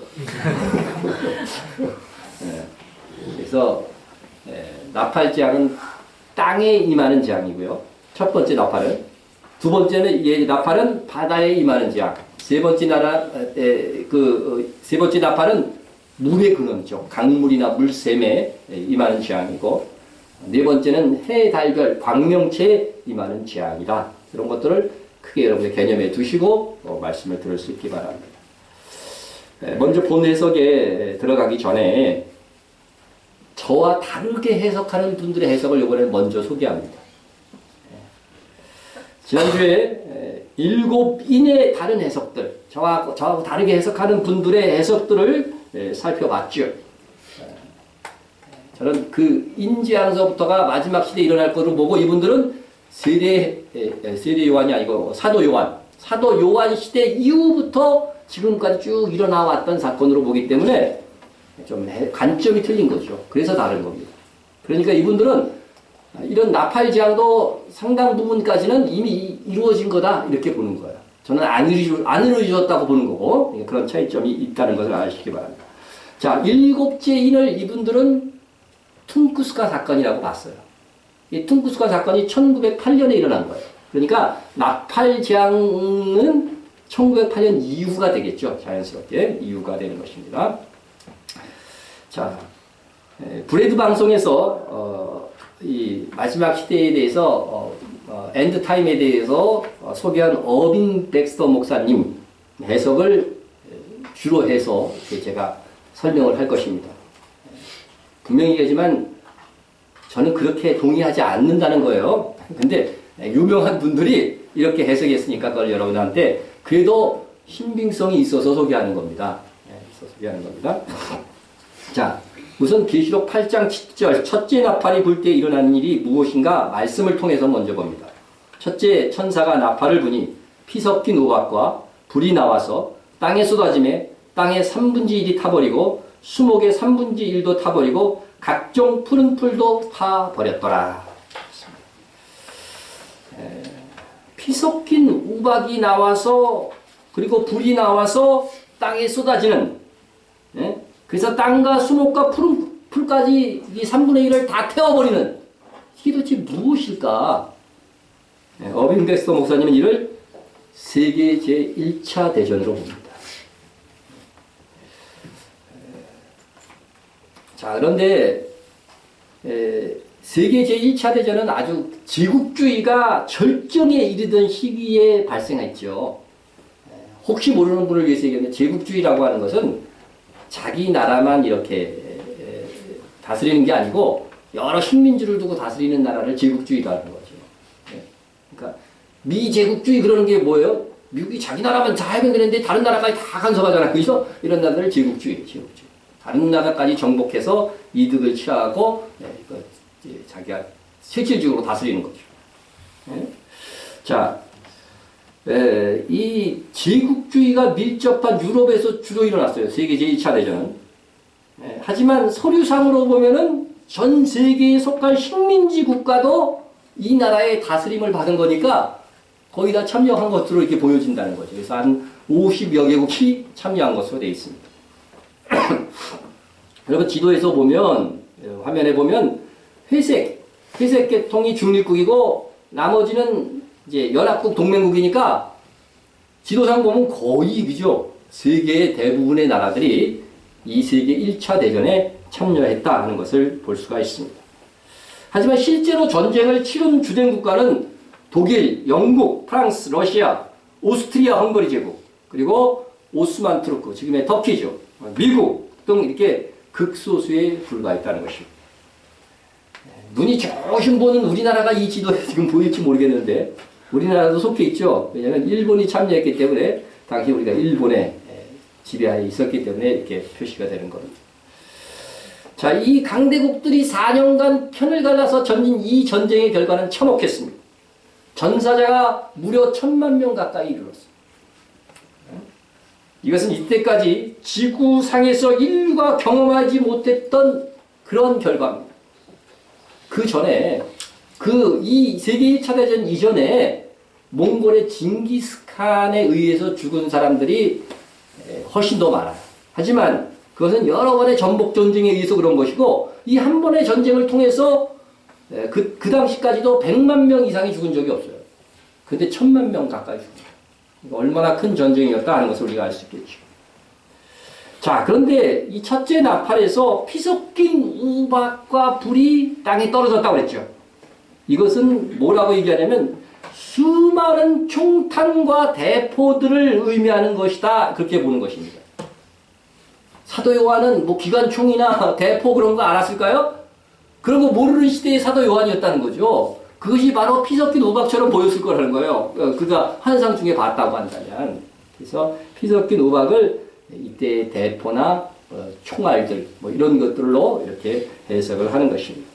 그래서 나팔 재앙은 땅에 임하는 재앙이고요. 첫 번째 나팔은. 두 번째는 나팔은 바다에 임하는 재앙. 세 번째 세 번째 나팔은 물의 근원이죠. 강물이나 물샘에 임하는 재앙이고, 네 번째는 해, 달, 별, 광명체에 임하는 재앙이다. 이런 것들을 크게 여러분의 개념에 두시고 말씀을 들을 수 있기 바랍니다. 먼저 본 해석에 들어가기 전에 저와 다르게 해석하는 분들의 해석을 이번에 먼저 소개합니다. 지난주에 7인의 다른 해석들, 저하고 다르게 해석하는 분들의 해석들을 살펴봤죠. 저는 그 인지하면서부터가 마지막 시대에 일어날 것으로 보고 이분들은 세대 요한이 아니고 사도 요한 시대 이후부터 지금까지 쭉 일어나 왔던 사건으로 보기 때문에 좀 관점이 틀린 거죠. 그래서 다른 겁니다. 그러니까 이분들은 이런 나팔 재앙도 상당 부분까지는 이미 이루어진 거다 이렇게 보는 거예요. 저는 안 이루어졌다고 보는 거고 그런 차이점이 있다는 것을 아시기 바랍니다. 자, 7째 인을 이분들은 퉁구스가 사건이라고 봤어요. 이 퉁구스가 사건이 1908년에 일어난 거예요. 그러니까 나팔 재앙은 1908년 이후가 되겠죠. 자연스럽게 이후가 되는 것입니다. 자, 브레드 방송에서 이 마지막 시대에 대해서 엔드 타임에 대해서 소개한 어빈 백스터 목사님 해석을 주로 해서 제가 설명을 할 것입니다. 분명히 얘기하지만 저는 그렇게 동의하지 않는다는 거예요. 근데 유명한 분들이 이렇게 해석했으니까 그걸 여러분한테 그래도 신빙성이 있어서 소개하는 겁니다. 있어서 소개하는 겁니다. 자, 우선 계시록 8장 7절 첫째 나팔이 불 때 일어나는 일이 무엇인가 말씀을 통해서 먼저 봅니다. 첫째 천사가 나팔을 부니 피 섞인 우박과 불이 나와서 땅에 쏟아짐에 땅의 3분의 1이 타버리고 수목의 3분의 1도 타버리고 각종 푸른 풀도 타버렸더라. 피 섞인 우박이 나와서 그리고 불이 나와서 땅에 쏟아지는, 그래서 땅과 수목과 푸른 풀까지 이 3분의 1을 다 태워버리는, 이게 도대체 무엇일까? 어빈 백스터 목사님은 이를 세계 제1차 대전으로 봅니다. 자, 그런데 세계 제1차 대전은 아주 제국주의가 절정에 이르던 시기에 발생했죠. 혹시 모르는 분을 위해서 얘기하면 제국주의라고 하는 것은 자기 나라만 이렇게 다스리는 게 아니고 여러 식민지를 두고 다스리는 나라를 제국주의라는 거죠. 그러니까 미제국주의 그러는 게 뭐예요? 미국이 자기 나라만 다 해결되는데 다른 나라까지 다 간섭하잖아요. 그래서 이런 나라를 제국주의. 다른 나라까지 정복해서 이득을 취하고 자기가 실질적으로 다스리는 거죠. 자, 이 제국주의가 밀접한 유럽에서 주로 일어났어요. 세계 제2차 대전은. 하지만 서류상으로 보면은 전 세계에 속한 식민지 국가도 이 나라의 다스림을 받은 거니까 거의 다 참여한 것으로 이렇게 보여진다는 거죠. 그래서 한 50여 개국이 참여한 것으로 되어 있습니다. 여러분 지도에서 보면, 화면에 보면 회색 계통이 중립국이고 나머지는 이제 연합국 동맹국이니까 지도상 보면 거의 그죠. 세계의 대부분의 나라들이 이 세계 1차 대전에 참여했다 하는 것을 볼 수가 있습니다. 하지만 실제로 전쟁을 치른 주된 국가는 독일, 영국, 프랑스, 러시아, 오스트리아, 헝가리 제국, 그리고 오스만 투르크, 지금의 터키죠. 미국 등 이렇게 극소수에 불과했다는 것입니다. 눈이 좋으신 분은 우리나라가 이 지도에 지금 보일지 모르겠는데 우리나라도 속해 있죠. 왜냐하면 일본이 참여했기 때문에 당시 우리가 일본의 지배하에 있었기 때문에 이렇게 표시가 되는 겁니다. 자, 이 강대국들이 4년간 편을 갈라서 전진 이 전쟁의 결과는 참혹했습니다. 전사자가 무려 1,000만 명 가까이 이르렀습니다. 이것은 이때까지 지구상에서 인류가 경험하지 못했던 그런 결과입니다. 그 전에 이 세계 1차 대전 이전에 몽골의 징기스칸에 의해서 죽은 사람들이 훨씬 더 많아요. 하지만 그것은 여러 번의 전복 전쟁에 의해서 그런 것이고 이 한 번의 전쟁을 통해서 그 당시까지도 100만 명 이상이 죽은 적이 없어요. 근데 1,000만 명 가까이 죽었어요. 얼마나 큰 전쟁이었다 하는 것을 우리가 알 수 있겠죠. 자, 그런데 이 첫째 나팔에서 피 섞인 우박과 불이 땅에 떨어졌다고 그랬죠. 이것은 뭐라고 얘기하냐면 수많은 총탄과 대포들을 의미하는 것이다. 그렇게 보는 것입니다. 사도 요한은 뭐 기관총이나 대포 그런 거 알았을까요? 그런 거 모르는 시대의 사도 요한이었다는 거죠. 그것이 바로 피 섞인 우박처럼 보였을 거라는 거예요. 그가 환상 중에 봤다고 한다면. 그래서 피 섞인 우박을 이때 대포나 총알들 뭐 이런 것들로 이렇게 해석을 하는 것입니다.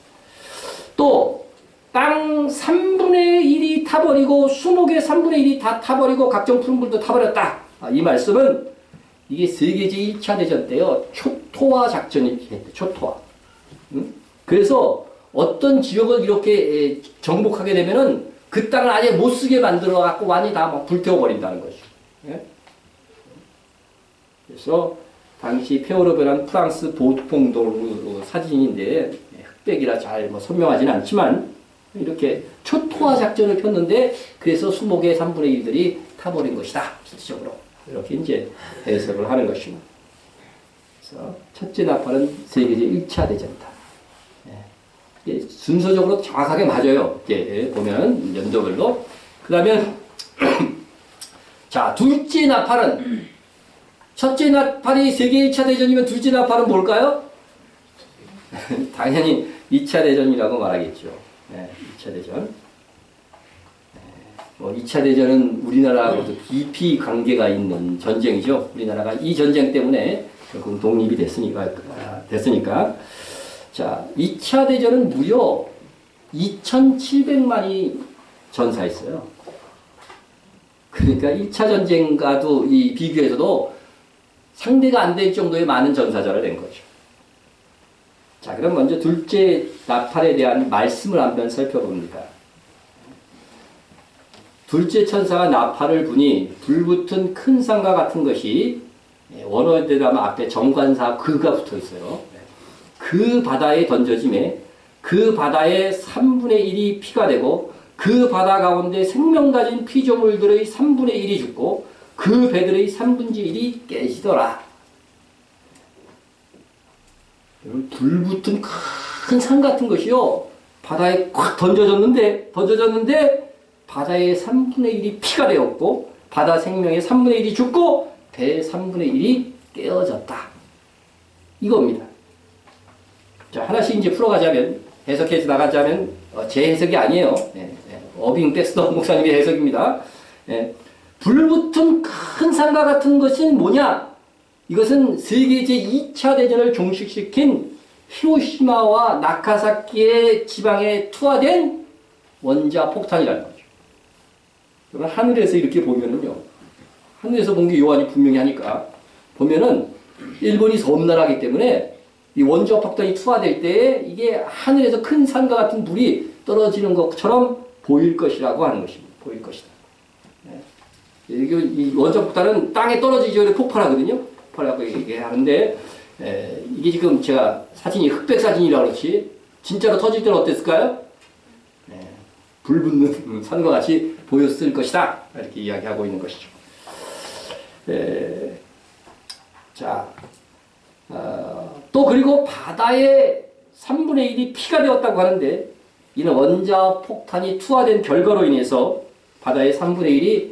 또 땅 3분의 1이 타버리고 수목의 3분의 1이 다 타버리고 각종 푸른불도 타버렸다. 이 말씀은 이게 세계 제1차 대전 때요. 초토화 작전이 했대. 초토화. 그래서 어떤 지역을 이렇게 정복하게 되면은 그 땅을 아예 못 쓰게 만들어 갖고 완전히 다 막 불태워버린다는 것이죠. 예? 그래서 당시 폐허로 변한 프랑스 보통도 사진인데 흑백이라 잘 뭐 선명하지는 않지만 이렇게 초토화 작전을 폈는데 그래서 수목의 3분의 1들이 타버린 것이다. 실질적으로. 이렇게 이제 해석을 하는 것입니다. 그래서 첫째 나팔은 세계제 1차 대전이다. 예. 순서적으로 정확하게 맞아요. 이렇게 보면 연도별로. 그 다음에 자, 둘째 나팔은 첫째 나팔이 세계 1차 대전이면 둘째 나팔은 뭘까요? 당연히 2차 대전이라고 말하겠죠. 네, 2차 대전. 2차 대전은 우리나라하고도 깊이 관계가 있는 전쟁이죠. 우리나라가 이 전쟁 때문에 결국 독립이 됐으니까. 자, 2차 대전은 무려 2,700만이 전사했어요. 그러니까 1차 전쟁과도 이 비교해서도 상대가 안 될 정도의 많은 전사자를 낸 거죠. 자, 그럼 먼저 둘째 나팔에 대한 말씀을 한번 살펴봅니다. 둘째 천사가 나팔을 부니 불붙은 큰 산과 같은 것이, 원어대로 하면 앞에 정관사 그가 붙어 있어요. 그 바다에 던져짐에 그 바다의 3분의 1이 피가 되고 그 바다 가운데 생명 가진 피조물들의 3분의 1이 죽고 그 배들의 3분의 1이 깨지더라. 불붙은 큰 산 같은 것이요, 바다에 콱 던져졌는데 바다의 3분의 1이 피가 되었고 바다 생명의 3분의 1이 죽고 배의 3분의 1이 깨어졌다. 이겁니다. 자, 하나씩 이제 풀어가자면, 해석해서 나가자면, 제 해석이 아니에요. 어빙 백스터 목사님의 해석입니다. 불붙은 큰 산과 같은 것은 뭐냐? 이것은 세계 제2차 대전을 종식시킨 히로시마와 나카사키의 지방에 투하된 원자 폭탄이라는 거죠. 그러면 하늘에서 이렇게 보면은요, 하늘에서 본 게 요한이 분명히 하니까, 보면은 일본이 섬나라이기 때문에 이 원자 폭탄이 투하될 때 이게 하늘에서 큰 산과 같은 불이 떨어지는 것처럼 보일 것이라고 하는 것입니다. 보일 것이다. 이 원자 폭탄은 땅에 떨어지기 전에 폭발하거든요. 폭발하고 이게 하는데, 이게 지금 제가 사진이 흑백 사진이라 그렇지, 진짜로 터질 때는 어땠을까요? 불 붙는 산과 같이 보였을 것이다. 이렇게 이야기하고 있는 것이죠. 자, 또 그리고 바다의 3분의 1이 피가 되었다고 하는데, 이는 원자 폭탄이 투하된 결과로 인해서 바다의 3분의 1이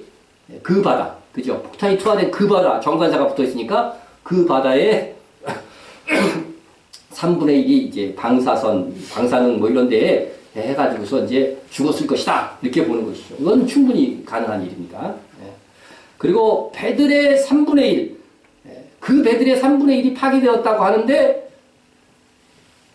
그 바다, 그죠? 폭탄이 투하된 그 바다, 정관사가 붙어 있으니까 그 바다에 3분의 1이 이제 방사능 뭐 이런 데에 해가지고서 이제 죽었을 것이다. 이렇게 보는 것이죠. 이건 충분히 가능한 일입니다. 그리고 배들의 3분의 1, 그 배들의 3분의 1이 파괴되었다고 하는데,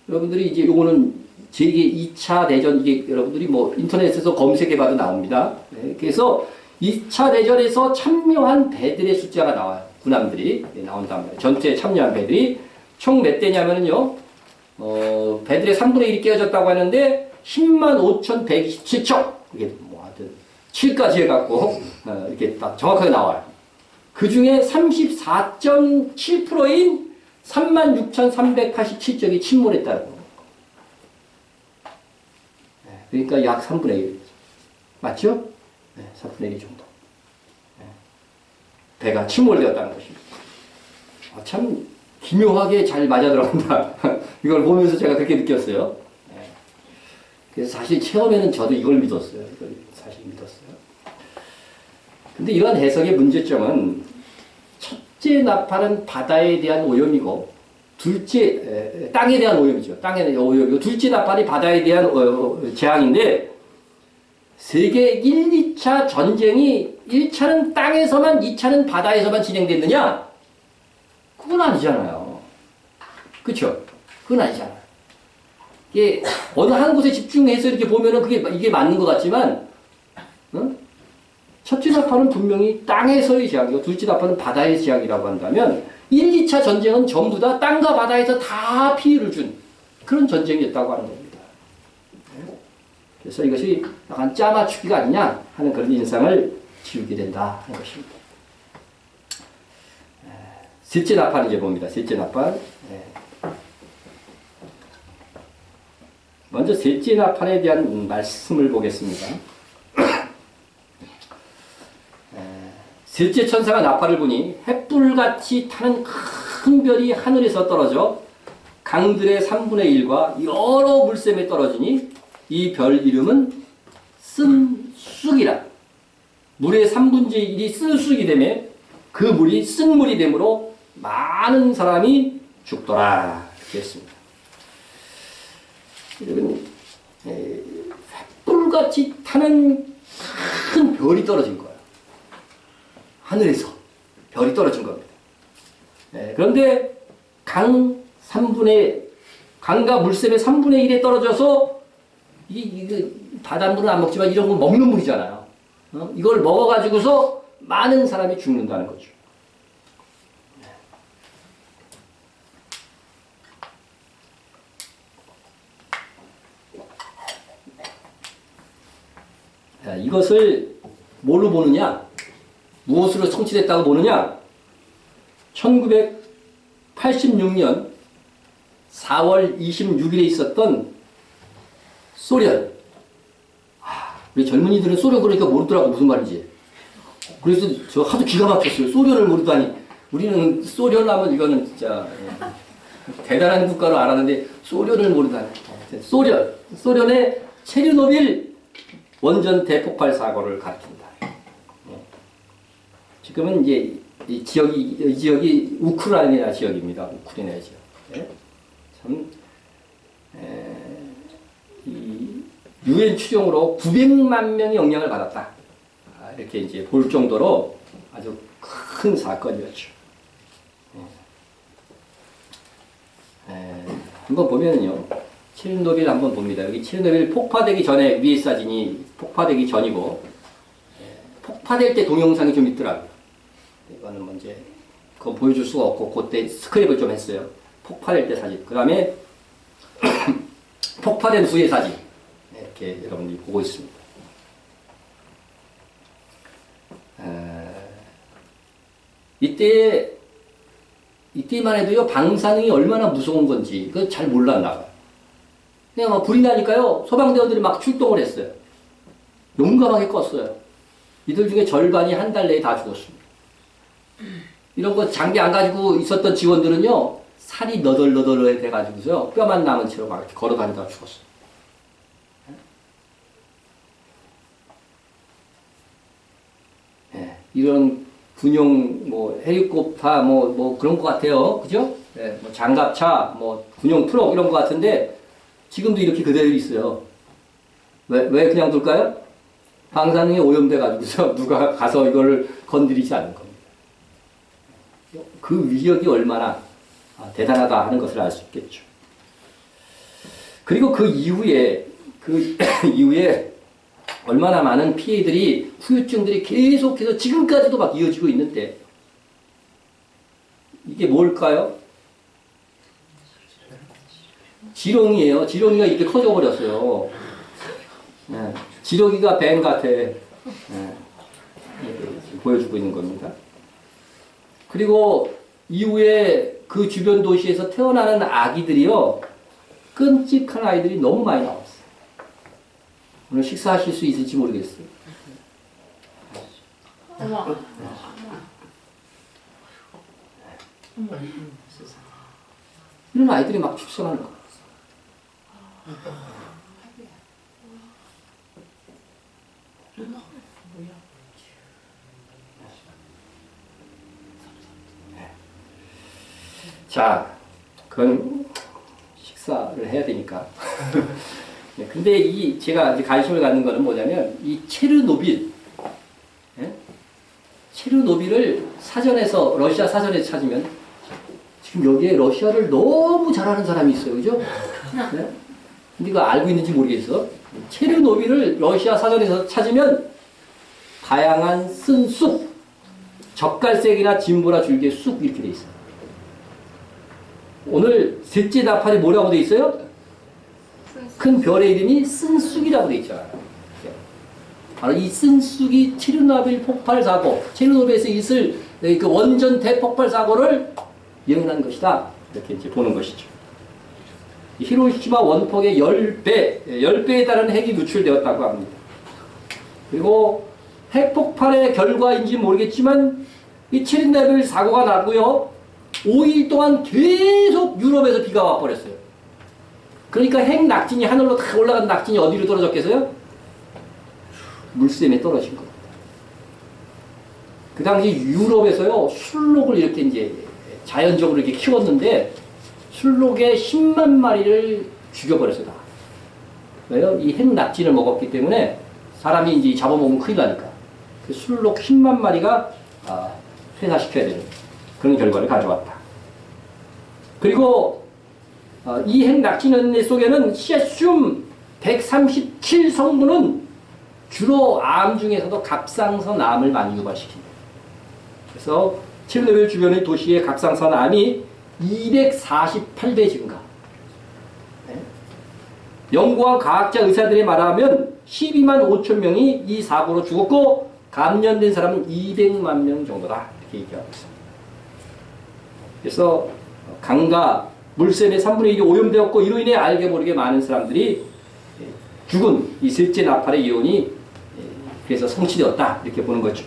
여러분들이 이제 요거는 세계 2차 대전, 이게 여러분들이 뭐 인터넷에서 검색해봐도 나옵니다. 그래서 2차 대전에서 참여한 배들의 숫자가 나와요. 군함들이 나온단 말이에요. 전투에 참여한 배들이 총 몇 대냐면요, 배들의 3분의 1이 깨어졌다고 하는데 105,127척. 이게 뭐 하여튼 7까지 해갖고 이렇게 딱 정확하게 나와요. 그 중에 34.7%인 36,387척이 침몰했다는 거예요. 그러니까 약 3분의 1. 맞죠? 3분의 1 정도. 배가 침몰되었다는 것입니다. 참 기묘하게 잘 맞아들어간다. 이걸 보면서 제가 그렇게 느꼈어요. 그래서 사실 처음에는 저도 이걸 믿었어요. 이걸 사실 믿었어요. 근데 이러한 해석의 문제점은, 첫째 나팔은 바다에 대한 오염이고, 둘째, 땅에 대한 오염이죠. 땅에 대한 오염이고, 둘째 나팔이 바다에 대한 재앙인데, 세계 1, 2차 전쟁이 1차는 땅에서만, 2차는 바다에서만 진행됐느냐? 그건 아니잖아요. 그쵸? 그건 아니잖아요. 이게 어느 한 곳에 집중해서 이렇게 보면은 이게 맞는 것 같지만, 첫째 나팔은 분명히 땅에서의 재앙이고, 둘째 나팔은 바다의 재앙이라고 한다면, 1, 2차 전쟁은 전부 다 땅과 바다에서 다 피해를 준 그런 전쟁이었다고 하는 겁니다. 그래서 이것이 약간 짜맞추기가 아니냐 하는 그런 인상을 지우게 된다 하는 것입니다. 셋째 나팔 이제 봅니다. 셋째 나팔. 먼저 셋째 나팔에 대한 말씀을 보겠습니다. 셋째 천사가 나팔을 부니 횃불같이 타는 큰 별이 하늘에서 떨어져 강들의 3분의 1과 여러 물샘에 떨어지니 이 별 이름은 쓴쑥이라. 물의 3분의 1이 쓴쑥이 되매 그 물이 쓴 물이 되므로 많은 사람이 죽더라. 이렇게 했습니다. 여러분, 횃불같이 타는 큰 별이 떨어진 거예요. 하늘에서 별이 떨어진 겁니다. 그런데 강과 물샘의 3분의 1에 떨어져서 바닷물은 안 먹지만 이런 거 먹는 물이잖아요. 이걸 먹어가지고서 많은 사람이 죽는다는 거죠. 이것을 뭘로 보느냐? 무엇으로 성취됐다고 보느냐? 1986년 4월 26일에 있었던 소련. 우리 젊은이들은 소련 그러니까 모르더라고 무슨 말인지. 그래서 저 하도 기가 막혔어요. 소련을 모르다니. 우리는 소련 하면 이거는 진짜 대단한 국가로 알았는데 소련을 모르다니. 소련의 체르노빌 원전 대폭발 사고를 가리킨다. 지금은 이제 이 지역이 우크라이나 지역입니다. 우크라이나 지역. 참, 이 유엔 추정으로 900만 명이 영향을 받았다. 이렇게 이제 볼 정도로 아주 큰 사건이었죠. 한번 보면은요, 체르노빌 한번 봅니다. 여기 체르노빌 폭파되기 전에 위에 사진이 폭파되기 전이고, 폭파될 때 동영상이 좀 있더라고요. 이거는 뭐 이제 그건 보여줄 수가 없고 그때 스크랩을 좀 했어요. 폭파될 때 사진. 그 다음에 폭파된 후의 사진. 이렇게 여러분들이 보고 있습니다. 이때만 해도요, 방사능이 얼마나 무서운 건지, 그걸 잘 몰랐나 봐요. 그냥 막 불이 나니까요, 소방대원들이 막 출동을 했어요. 용감하게 껐어요. 이들 중에 절반이 한 달 내에 다 죽었습니다. 이런 거 장비 안 가지고 있었던 직원들은요, 살이 너덜너덜해 돼가지고서요, 뼈만 남은 채로 막 걸어 다니다가 죽었어요. 이런 군용 뭐 헬리콥터 뭐 그런 것 같아요. 그죠? 뭐 장갑차, 뭐 군용 트럭 이런 것 같은데 지금도 이렇게 그대로 있어요. 왜 그냥 둘까요? 방사능에 오염돼 가지고서 누가 가서 이걸 건드리지 않는 겁니다. 그 위력이 얼마나 대단하다 하는 것을 알 수 있겠죠. 그리고 그 이후에 얼마나 많은 피해들이, 후유증들이 계속해서 지금까지도 막 이어지고 있는데, 이게 뭘까요? 지렁이에요. 지렁이가 이렇게 커져버렸어요. 지렁이가 뱀 같아. 보여주고 있는 겁니다. 그리고 이후에 그 주변 도시에서 태어나는 아기들이요, 끔찍한 아이들이 너무 많이 나왔어요. 오늘 식사하실 수 있을지 모르겠어요. 이런 아이들이 막 출생하는 거예요. 자, 그건 식사를 해야 되니까. 근데 제가 이제 관심을 갖는 거는 뭐냐면, 이 체르노빌, 체르노빌을 러시아 사전에서 찾으면, 지금 여기에 러시아를 너무 잘하는 사람이 있어요. 그죠? 네? 근데 이거 알고 있는지 모르겠어. 체르노빌을 러시아 사전에서 찾으면, 다양한 쓴 쑥, 젓갈색이나 진보라 줄기의 쑥 이렇게 돼 있어요. 오늘 셋째 나팔이 뭐라고 돼 있어요? 큰 별의 이름이 쓴쑥이라고 돼 있잖아요. 바로 이 쓴쑥이 체르노빌 폭발 사고, 체르노빌에서 있을 그 원전 대폭발 사고를 예언한 것이다. 이렇게 이제 보는 것이죠. 히로시마 원폭의 10배에 달하는 핵이 누출되었다고 합니다. 그리고 핵폭발의 결과인지 모르겠지만 이 체르노빌 사고가 나고요, 5일 동안 계속 유럽에서 비가 와버렸어요. 그러니까 핵 낙진이 하늘로 다 올라간 낙진이 어디로 떨어졌겠어요? 물샘에 떨어진 겁니다. 그 당시 유럽에서요, 술록을 이렇게 이제 자연적으로 이렇게 키웠는데, 술록의 10만 마리를 죽여버렸어요. 왜요? 이 핵 낙진을 먹었기 때문에 사람이 이제 잡아먹으면 큰일 나니까. 그 술록 10만 마리가 퇴사시켜야 되는 그런 결과를 가져왔다. 그리고 이 핵낙진연내 속에는 시아슘 137성분은 주로 암 중에서도 갑상선 암을 많이 유발시킨다. 그래서 체르노빌 주변의 도시의 갑상선 암이 248배 증가. 네. 연구한 과학자 의사들에 말하면 12만 5천 명이 이 사고로 죽었고 감염된 사람은 200만 명 정도다. 이렇게 얘기하고 있습니다. 그래서 강과 물샘의 3분의 1이 오염되었고 이로 인해 알게 모르게 많은 사람들이 죽은 이 셋째 나팔의 이혼이 그래서 성취되었다. 이렇게 보는 거죠.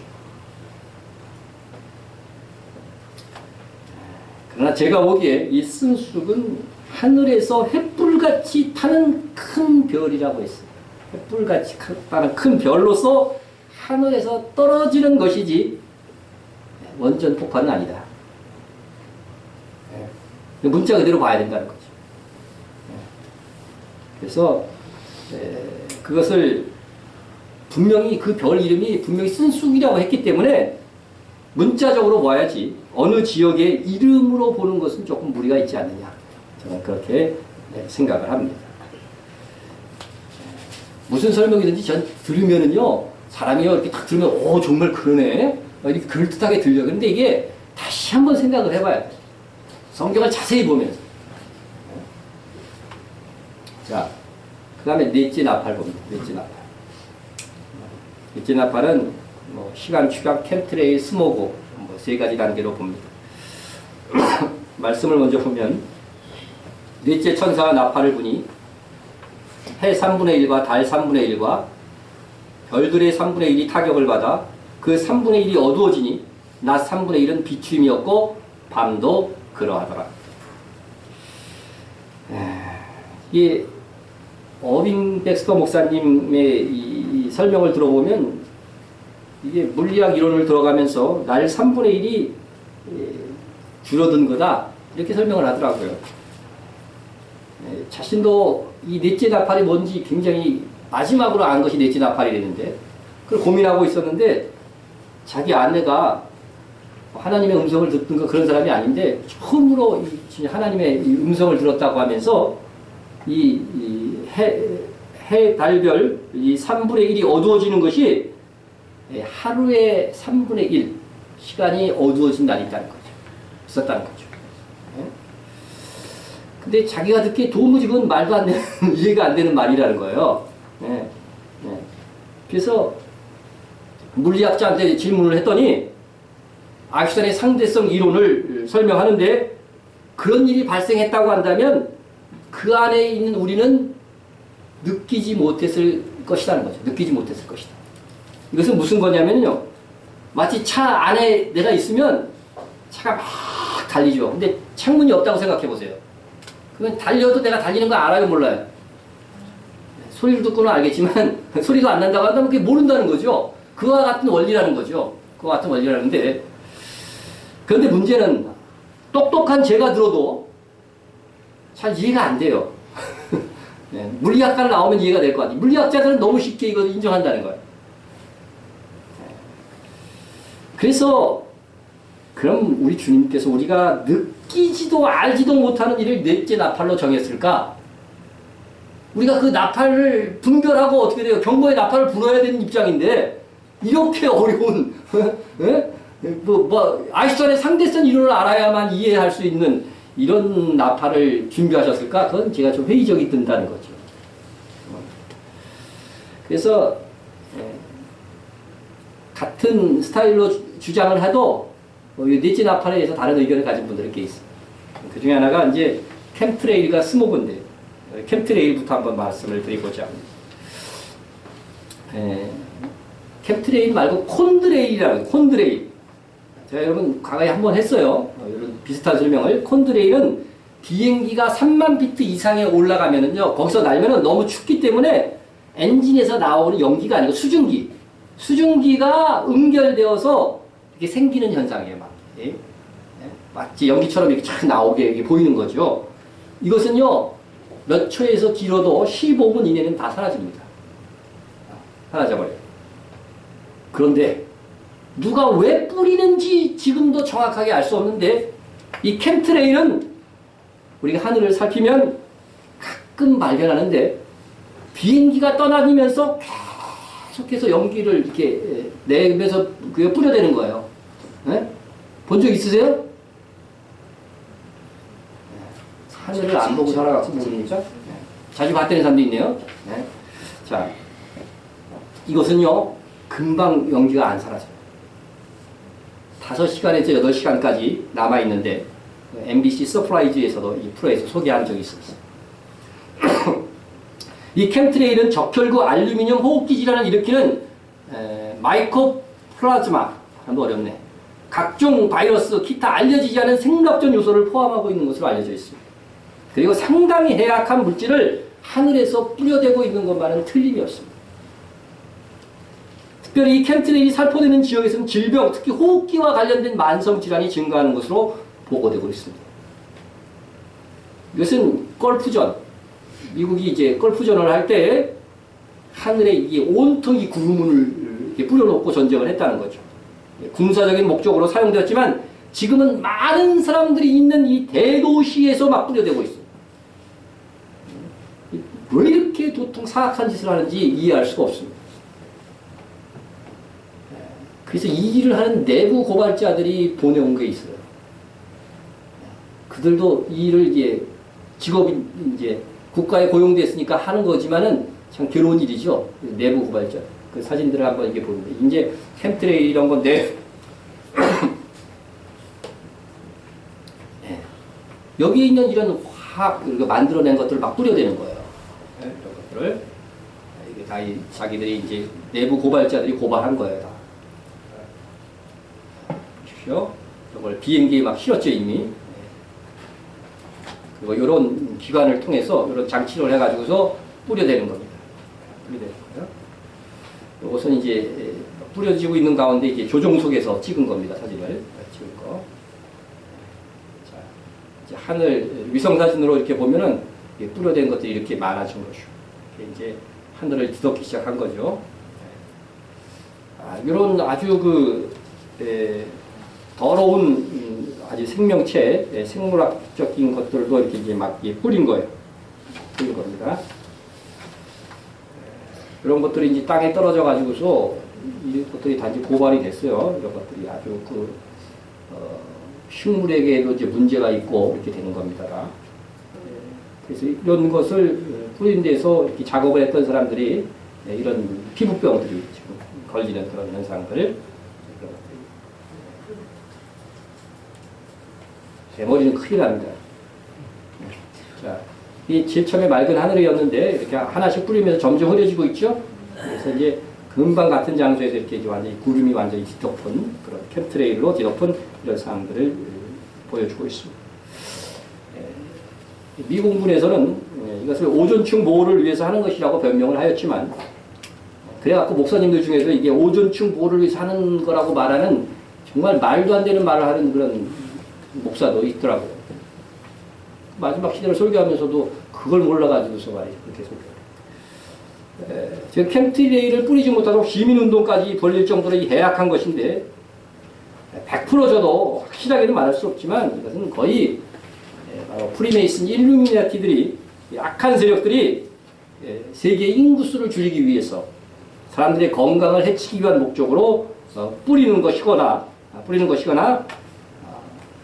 그러나 제가 보기에 이 쓴쑥은 하늘에서 횃불같이 타는 큰 별이라고 했어요. 횃불같이 타는 큰 별로서 하늘에서 떨어지는 것이지 원전 폭발은 아니다. 문자 그대로 봐야 된다는 거죠. 그래서 그것을 분명히 그 별 이름이 분명히 쓴쑥이라고 했기 때문에 문자적으로 봐야지 어느 지역의 이름으로 보는 것은 조금 무리가 있지 않느냐. 저는 그렇게 생각을 합니다. 무슨 설명이든지 전 들으면은요, 사람이요, 이렇게 딱 들으면, 오, 정말 그러네. 이렇게 그럴듯하게 들려. 그런데 이게 다시 한번 생각을 해봐야 돼. 성경을 자세히 보면서. 자, 그 다음에 넷째 나팔 봅니다. 넷째 나팔. 넷째 나팔은 뭐 시간 추락, 캠트레일, 스모그 뭐 세 가지 단계로 봅니다. 말씀을 먼저 보면 넷째 천사가 나팔을 부니 해 3분의 1과 달 3분의 1과 별들의 3분의 1이 타격을 받아 그 3분의 1이 어두워지니 낮 3분의 1은 비추임이었고 밤도 그러하더라. 이 어빙 백스터 목사님의 이 설명을 들어보면 이게 물리학 이론을 들어가면서 날 3분의 1이 줄어든 거다 이렇게 설명을 하더라고요. 자신도 이 넷째 나팔이 뭔지 굉장히 마지막으로 안 것이 넷째 나팔이랬는데 그걸 고민하고 있었는데 자기 아내가 하나님의 음성을 듣는 거 그런 사람이 아닌데 처음으로 하나님의 음성을 들었다고 하면서 이 해, 달별 이 3분의 1이 어두워지는 것이 하루에 3분의 1 시간이 어두워진 날이 있다는 거죠. 있었다는 거죠. 근데 자기가 듣기에 도무지 그건 말도 안 되는, 이해가 안 되는 말이라는 거예요. 그래서 물리학자한테 질문을 했더니 아인슈타인의 상대성 이론을 설명하는데 그런 일이 발생했다고 한다면 그 안에 있는 우리는 느끼지 못했을 것이라는 거죠. 느끼지 못했을 것이다. 이것은 무슨 거냐면요. 마치 차 안에 내가 있으면 차가 막 달리죠. 근데 창문이 없다고 생각해 보세요. 그러면 달려도 내가 달리는 거 알아요, 몰라요? 소리를 듣고는 알겠지만 소리가 안 난다고 한다면 그게 모른다는 거죠. 그와 같은 원리라는 거죠. 그와 같은 원리라는데 그런데 문제는 똑똑한 제가 들어도 잘 이해가 안 돼요. 네, 물리학과를 나오면 이해가 될 것 같아요. 물리학자들은 너무 쉽게 이걸 인정한다는 거예요. 그래서 그럼 우리 주님께서 우리가 느끼지도 알지도 못하는 일을 넷째 나팔로 정했을까? 우리가 그 나팔을 분별하고 어떻게 돼요? 경보의 나팔을 불어야 되는 입장인데 이렇게 어려운 아인슈타인의 상대성 이론을 알아야만 이해할 수 있는 이런 나팔을 준비하셨을까? 그건 제가 좀 회의적이 든다는 거죠. 그래서 같은 스타일로 주장을 해도 넷째 나팔에 대해서 다른 의견을 가진 분들이 꽤 있어요. 그 중에 하나가 이제 캠트레일과 스모그인데 캠트레일부터 한번 말씀을 드리고자 합니다. 캠트레일 말고 콘드레일이라고 콘드레일. 제가 여러분 과거에 한번 했어요. 이런 비슷한 설명을. 콘드레일은 비행기가 3만 피트 이상에 올라가면은요, 거기서 날면은 너무 춥기 때문에 엔진에서 나오는 연기가 아니고 수증기가 응결되어서 이렇게 생기는 현상이에요. 막. 마치 연기처럼 이렇게 쫙 나오게 이렇게 보이는 거죠. 이것은요, 몇 초에서 길어도 15분 이내는 다 사라집니다. 사라져버려요. 그런데 누가 왜 뿌리는지 지금도 정확하게 알 수 없는데 이 캠트레일은 우리가 하늘을 살피면 가끔 발견하는데 비행기가 떠다니면서 계속해서 연기를 이렇게 내면서 그게 뿌려대는 거예요. 네? 본 적 있으세요? 하늘을 안 보고 살아가서 모르니까 자주 봤다는 사람도 있네요. 네. 자, 이것은요 금방 연기가 안 사라져요. 5시간에서 8시간까지 남아있는데 MBC 서프라이즈에서도 이 프로에서 소개한 적이 있었어요. 이 캠트레일은 적혈구 알루미늄 호흡기 질환을 일으키는 마이코플라즈마, 좀 어렵네. 각종 바이러스, 기타 알려지지 않은 생물학적 요소를 포함하고 있는 것으로 알려져 있습니다. 그리고 상당히 해악한 물질을 하늘에서 뿌려대고 있는 것만은 틀림이 없습니다. 특별히 이 캠트레일이 살포되는 지역에서는 질병, 특히 호흡기와 관련된 만성 질환이 증가하는 것으로 보고되고 있습니다. 이것은 골프전, 미국이 이제 골프전을 할 때 하늘에 이게 온통 이 구름을 이렇게 뿌려놓고 전쟁을 했다는 거죠. 군사적인 목적으로 사용되었지만 지금은 많은 사람들이 있는 이 대도시에서 막 뿌려대고 있어요. 왜 이렇게 도통 사악한 짓을 하는지 이해할 수가 없습니다. 그래서 이 일을 하는 내부 고발자들이 보내온 게 있어요. 그들도 이 일을 이제 직업이 이제 국가에 고용됐으니까 하는 거지만은 참 괴로운 일이죠. 내부 고발자. 그 사진들을 한번 이렇게 보는데 이제 캠트레일 이런 건데 네. 여기에 있는 이런 화학 만들어낸 것들을 막 뿌려대는 거예요. 네. 이런 것들을 이게 다 자기들이 이제 내부 고발자들이 고발한 거예요. 다. 보십시오. 이걸 비행기에 막 실었죠 이미. 그리고 이런 기관을 통해서 이런 장치를 해가지고서 뿌려대는 겁니다. 뿌려대는 거예요. 이것은 이제 뿌려지고 있는 가운데 이제 조종석에서 찍은 겁니다. 사진을 찍은 거. 자, 이제 하늘 위성 사진으로 이렇게 보면은 뿌려댄 것들이 이렇게 많아진 것이고, 이제 하늘을 뒤덮기 시작한 거죠. 이런 아주 더러운 아주 생명체, 생물학적인 것들도 이렇게 이제 막 뿌린 거예요. 뿌린 겁니다. 이런 것들이 이제 땅에 떨어져 가지고서 이런 것들이 단지 고발이 됐어요. 이런 것들이 아주 식물에게도 이제 문제가 있고 이렇게 되는 겁니다. 그래서 이런 것을 뿌린 데서 이렇게 작업을 했던 사람들이 이런 피부병들이 지금 걸리는 그런 현상들. 대머리는 큰일 납니다. 자, 이 제일 처음에 맑은 하늘이었는데 이렇게 하나씩 뿌리면서 점점 흐려지고 있죠. 그래서 이제 금방 같은 장소에서 이렇게 이제 완전히 구름이 완전히 뒤덮은 그런 캠트레일로 뒤덮은 이런 상황들을 보여주고 있습니다. 미공군에서는 이것을 오존층 보호를 위해서 하는 것이라고 변명을 하였지만, 그래갖고 목사님들 중에서 이게 오존층 보호를 위해서 하는 거라고 말하는 정말 말도 안 되는 말을 하는 그런 목사도 있더라고요. 마지막 시대를 설교하면서도 그걸 몰라가지고서 말이죠. 그렇게 설교. 지금 캠트레일을 뿌리지 못하도록 시민운동까지 벌릴 정도로 해악한 것인데 100% 저도 확실하게는 말할 수 없지만 이것은 거의 바로 프리메이슨 일루미나티들이 악한 세력들이 세계 인구수를 줄이기 위해서 사람들의 건강을 해치기 위한 목적으로 뿌리는 것이거나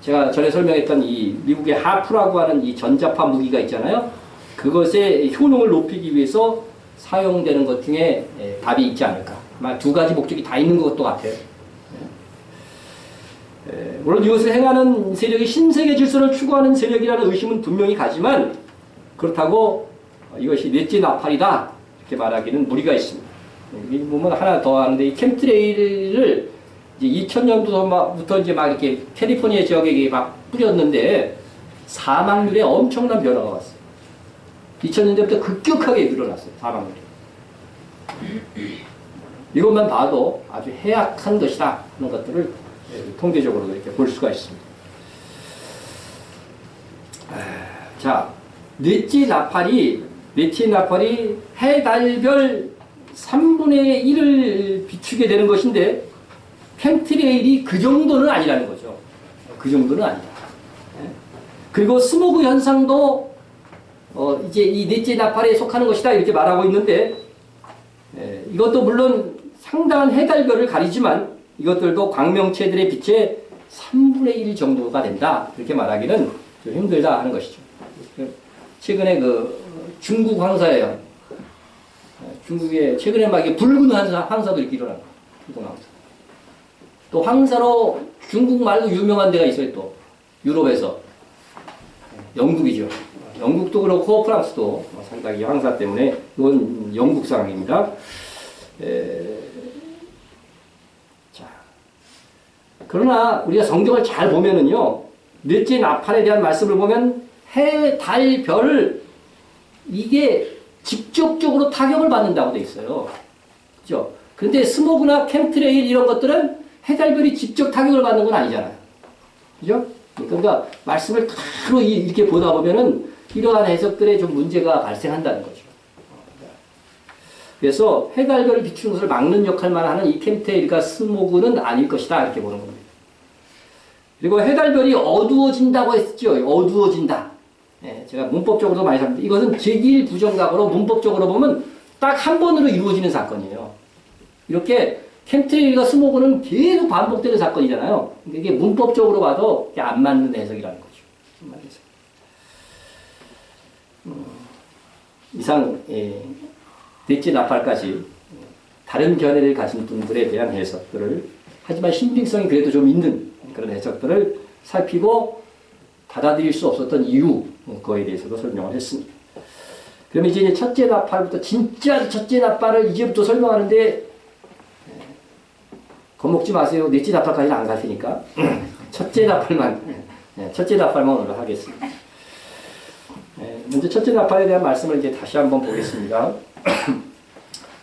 제가 전에 설명했던 이 미국의 하프라고 하는 이 전자파 무기가 있잖아요. 그것의 효능을 높이기 위해서 사용되는 것 중에 답이 있지 않을까. 아마 두 가지 목적이 다 있는 것도 같아요. 물론 이것을 행하는 세력이 신세계 질서를 추구하는 세력이라는 의심은 분명히 가지만 그렇다고 이것이 넷째 나팔이다 이렇게 말하기는 무리가 있습니다. 여기 보면 하나 더 하는데 이 캠트레일을 이제 2000년부터 이제 막 이렇게 캘리포니아 지역에 막 뿌렸는데 사망률에 엄청난 변화가 왔어요. 2000년대부터 급격하게 늘어났어요. 사망률이. 이것만 봐도 아주 해악한 것이다 하는 것들을 통계적으로 이렇게 볼 수가 있습니다. 자, 넷째 나팔이 해달별 3분의 1을 비추게 되는 것인데 캠트레일이 그 정도는 아니라는 거죠. 그 정도는 아니다. 그리고 스모그 현상도 이제 이 넷째 나팔에 속하는 것이다 이렇게 말하고 있는데 이것도 물론 상당한 해달별을 가리지만 이것들도 광명체들의 빛의 3분의 1 정도가 된다 이렇게 말하기는 좀 힘들다 하는 것이죠. 최근에 그 중국 황사예요. 중국에 최근에 막 이게 붉은 황사도 이렇게 일어나고 붉은 황사. 또 황사로 중국 말고 유명한 데가 있어요. 또 유럽에서 영국이죠. 영국도 그렇고 프랑스도 상당히 황사 때문에 이건 영국 상황입니다. 자, 그러나 우리가 성경을 잘 보면은요, 넷째 나팔에 대한 말씀을 보면 해, 달, 별 이게 직접적으로 타격을 받는다고 돼 있어요. 그죠? 그런데 스모그나 캠트레일 이런 것들은 해달별이 직접 타격을 받는 건 아니잖아요. 그죠? 그러니까 말씀을 바로 이렇게 보다 보면은 이러한 해석들에 좀 문제가 발생한다는 거죠. 그래서 해달별을 비추는 것을 막는 역할만 하는 이 캠트레일과 스모그는 아닐 것이다 이렇게 보는 겁니다. 그리고 해달별이 어두워진다고 했죠. 어두워진다. 예, 제가 문법적으로도 많이 삽니다. 이것은 제1 부정각으로 문법적으로 보면 딱 한 번으로 이루어지는 사건이에요. 이렇게 캠트레일과 스모그는 계속 반복되는 사건이잖아요. 이게 문법적으로 봐도 안 맞는 해석이라는 거죠. 안 맞는 해석. 이상 넷째 나팔까지 다른 견해를 가진 분들에 대한 해석들을 하지만 신빙성이 그래도 좀 있는 그런 해석들을 살피고 받아들일 수 없었던 이유 그거에 대해서도 설명을 했습니다. 그러면 이제 첫째 나팔부터 진짜 첫째 나팔을 이제부터 설명하는데 겁먹지 마세요. 넷째 나팔까지는 안 갈 테니까 첫째 나팔만 오늘 하겠습니다. 먼저 첫째 나팔에 대한 말씀을 이제 다시 한번 보겠습니다.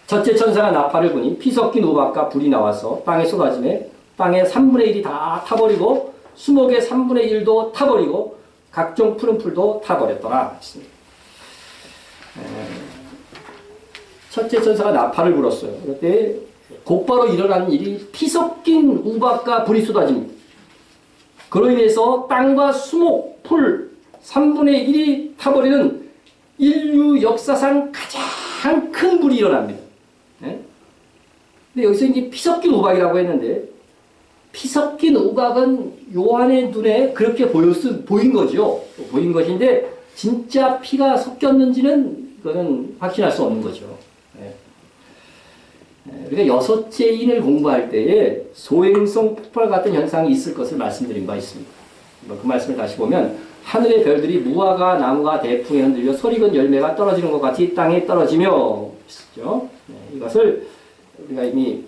첫째 천사가 나팔을 부니 피 섞인 우박과 불이 나와서 땅에 쏟아지매 땅의 3분의 1이 다 타버리고 수목의 3분의 1도 타버리고 각종 푸른 풀도 타버렸더라 했습니다. 첫째 천사가 나팔을 불었어요. 그때 곧바로 일어나는 일이 피 섞인 우박과 불이 쏟아집니다. 그로 인해서 땅과 수목, 풀 3분의 1이 타버리는 인류 역사상 가장 큰 불이 일어납니다. 네? 근데 여기서 이제 피 섞인 우박이라고 했는데 피 섞인 우박은 요한의 눈에 그렇게 보인 거죠. 보인 것인데 진짜 피가 섞였는지는 그거는 확신할 수 없는 거죠. 네. 그러니까 여섯째 인을 공부할 때에 소행성 폭발 같은 현상이 있을 것을 말씀드린 바 있습니다. 그 말씀을 다시 보면 하늘의 별들이 무화과 나무가 대풍에 흔들려 소리건 열매가 떨어지는 것 같이 땅에 떨어지며 있었죠. 네, 이것을 우리가 이미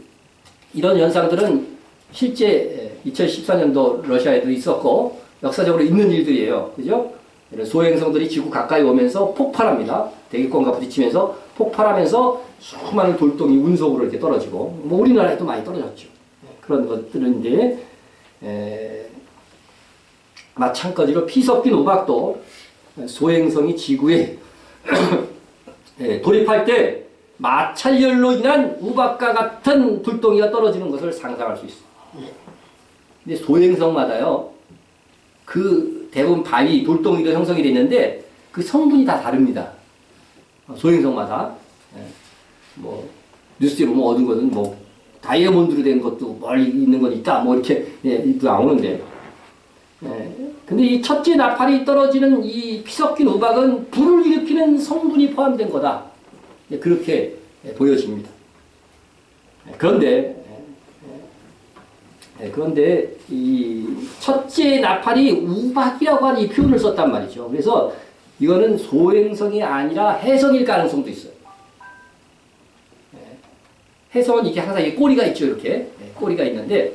이런 현상들은 실제 2014년도 러시아에도 있었고 역사적으로 있는 일들이에요. 그죠? 소행성들이 지구 가까이 오면서 폭발합니다. 대기권과 부딪히면서 폭발하면서 수많은 돌덩이 운석으로 이렇게 떨어지고 뭐 우리나라에도 많이 떨어졌죠. 그런 것들인데 마찬가지로 피 섞인 우박도 소행성이 지구에 돌입할 때 마찰열로 인한 우박과 같은 불덩이가 떨어지는 것을 상상할 수 있어요. 근데 소행성마다요, 그 대부분 바위, 돌덩이도 형성이 되는데 그 성분이 다 다릅니다. 소행성마다. 뭐 뉴스에 보면 얻은 거는 뭐 다이아몬드로 된 것도 멀리 있는 건 있다. 뭐 이렇게 나오는데. 근데 이 첫째 나팔이 떨어지는 이 피 섞인 우박은 불을 일으키는 성분이 포함된 거다. 그렇게 보여집니다. 그런데 이 첫째 나팔이 우박이라고 하는 이 표현을 썼단 말이죠. 그래서 이거는 소행성이 아니라 해성일 가능성도 있어요. 해성은 이게 항상 꼬리가 있죠. 이렇게 꼬리가 있는데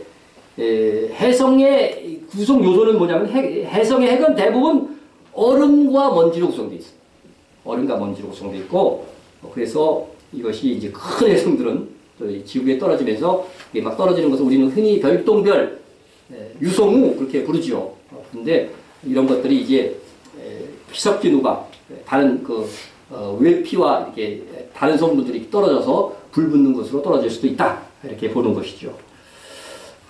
해성의 구성 요소는 뭐냐면 해성의 핵은 대부분 얼음과 먼지로 구성되어 있어요. 얼음과 먼지로 구성되어 있고 그래서 이것이 이제 큰 해성들은 지구에 떨어지면서 막 떨어지는 것을 우리는 흔히 별똥별, 유성우 그렇게 부르지요. 그런데 이런 것들이 이제 피 섞인 우박, 다른 외피와 이렇게 다른 성분들이 떨어져서 불 붙는 곳으로 떨어질 수도 있다. 이렇게 보는 것이죠.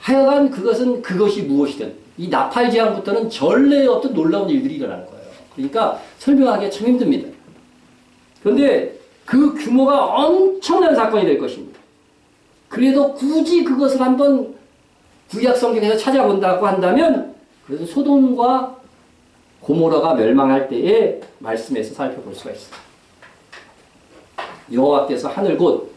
하여간 그것이 무엇이든 이 나팔 재앙부터는 전례의 어떤 놀라운 일들이 일어나는 거예요. 그러니까 설명하기가 참 힘듭니다. 그런데 그 규모가 엄청난 사건이 될 것입니다. 그래도 굳이 그것을 한번 구약 성경에서 찾아본다고 한다면 그래도 소돔과 고모라가 멸망할 때의 말씀에서 살펴볼 수가 있습니다. 여호와께서 하늘 곧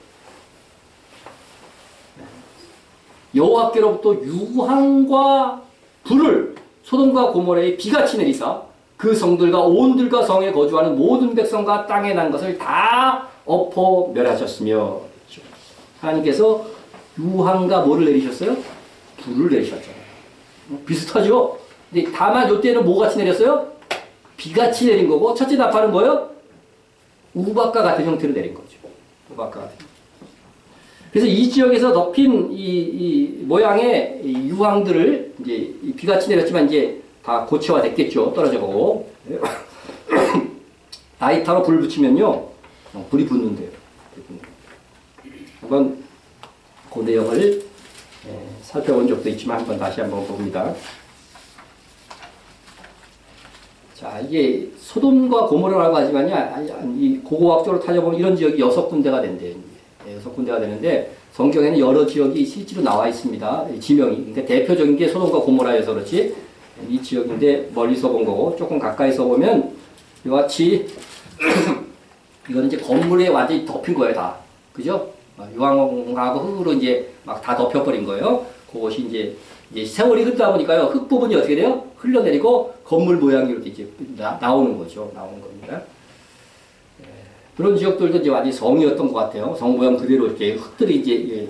여호와께로부터 유황과 불을 소돔과 고모라에 비같이 내리사 그 성들과 온들과 성에 거주하는 모든 백성과 땅에 난 것을 다 엎어 멸하셨으며 하나님께서 유황과 뭐를 내리셨어요? 불을 내리셨잖아요. 비슷하죠? 근데 다만 이때는 뭐같이 내렸어요? 비같이 내린 거고 첫째 나팔은 뭐예요? 우박과 같은 형태로 내린 거죠. 우박과 같은. 그래서 이 지역에서 덮인 이 모양의 이 유황들을 이제 비같이 내렸지만 이제 다 고체화됐겠죠. 떨어져가고. 라이터로 불 붙이면요. 불이 붙는데요. 한번 그 내용을 살펴본 적도 있지만 다시 한번 봅니다. 자, 이게 소돔과 고모라라고 하지만요. 이 고고학적으로 따져보면 이런 지역이 6군데가 된대요. 6군데가 되는데 성경에는 여러 지역이 실제로 나와 있습니다. 지명이. 그러니까 대표적인 게 소돔과 고모라여서 그렇지. 이 지역인데 멀리서 본 거고 조금 가까이서 보면 이와 같이 이거는 이제 건물에 완전히 덮인 거예요, 다. 그죠? 유황하고 흙으로 이제 막 다 덮여버린 거예요. 그것이 이제 세월이 흐르다 보니까요, 흙 부분이 어떻게 돼요? 흘러내리고 건물 모양이 이렇게 이제 나오는 거죠. 나오는 겁니다. 그런 지역들도 이제 완전히 성이었던 것 같아요. 성 모양 그대로 이렇게 흙들이 이제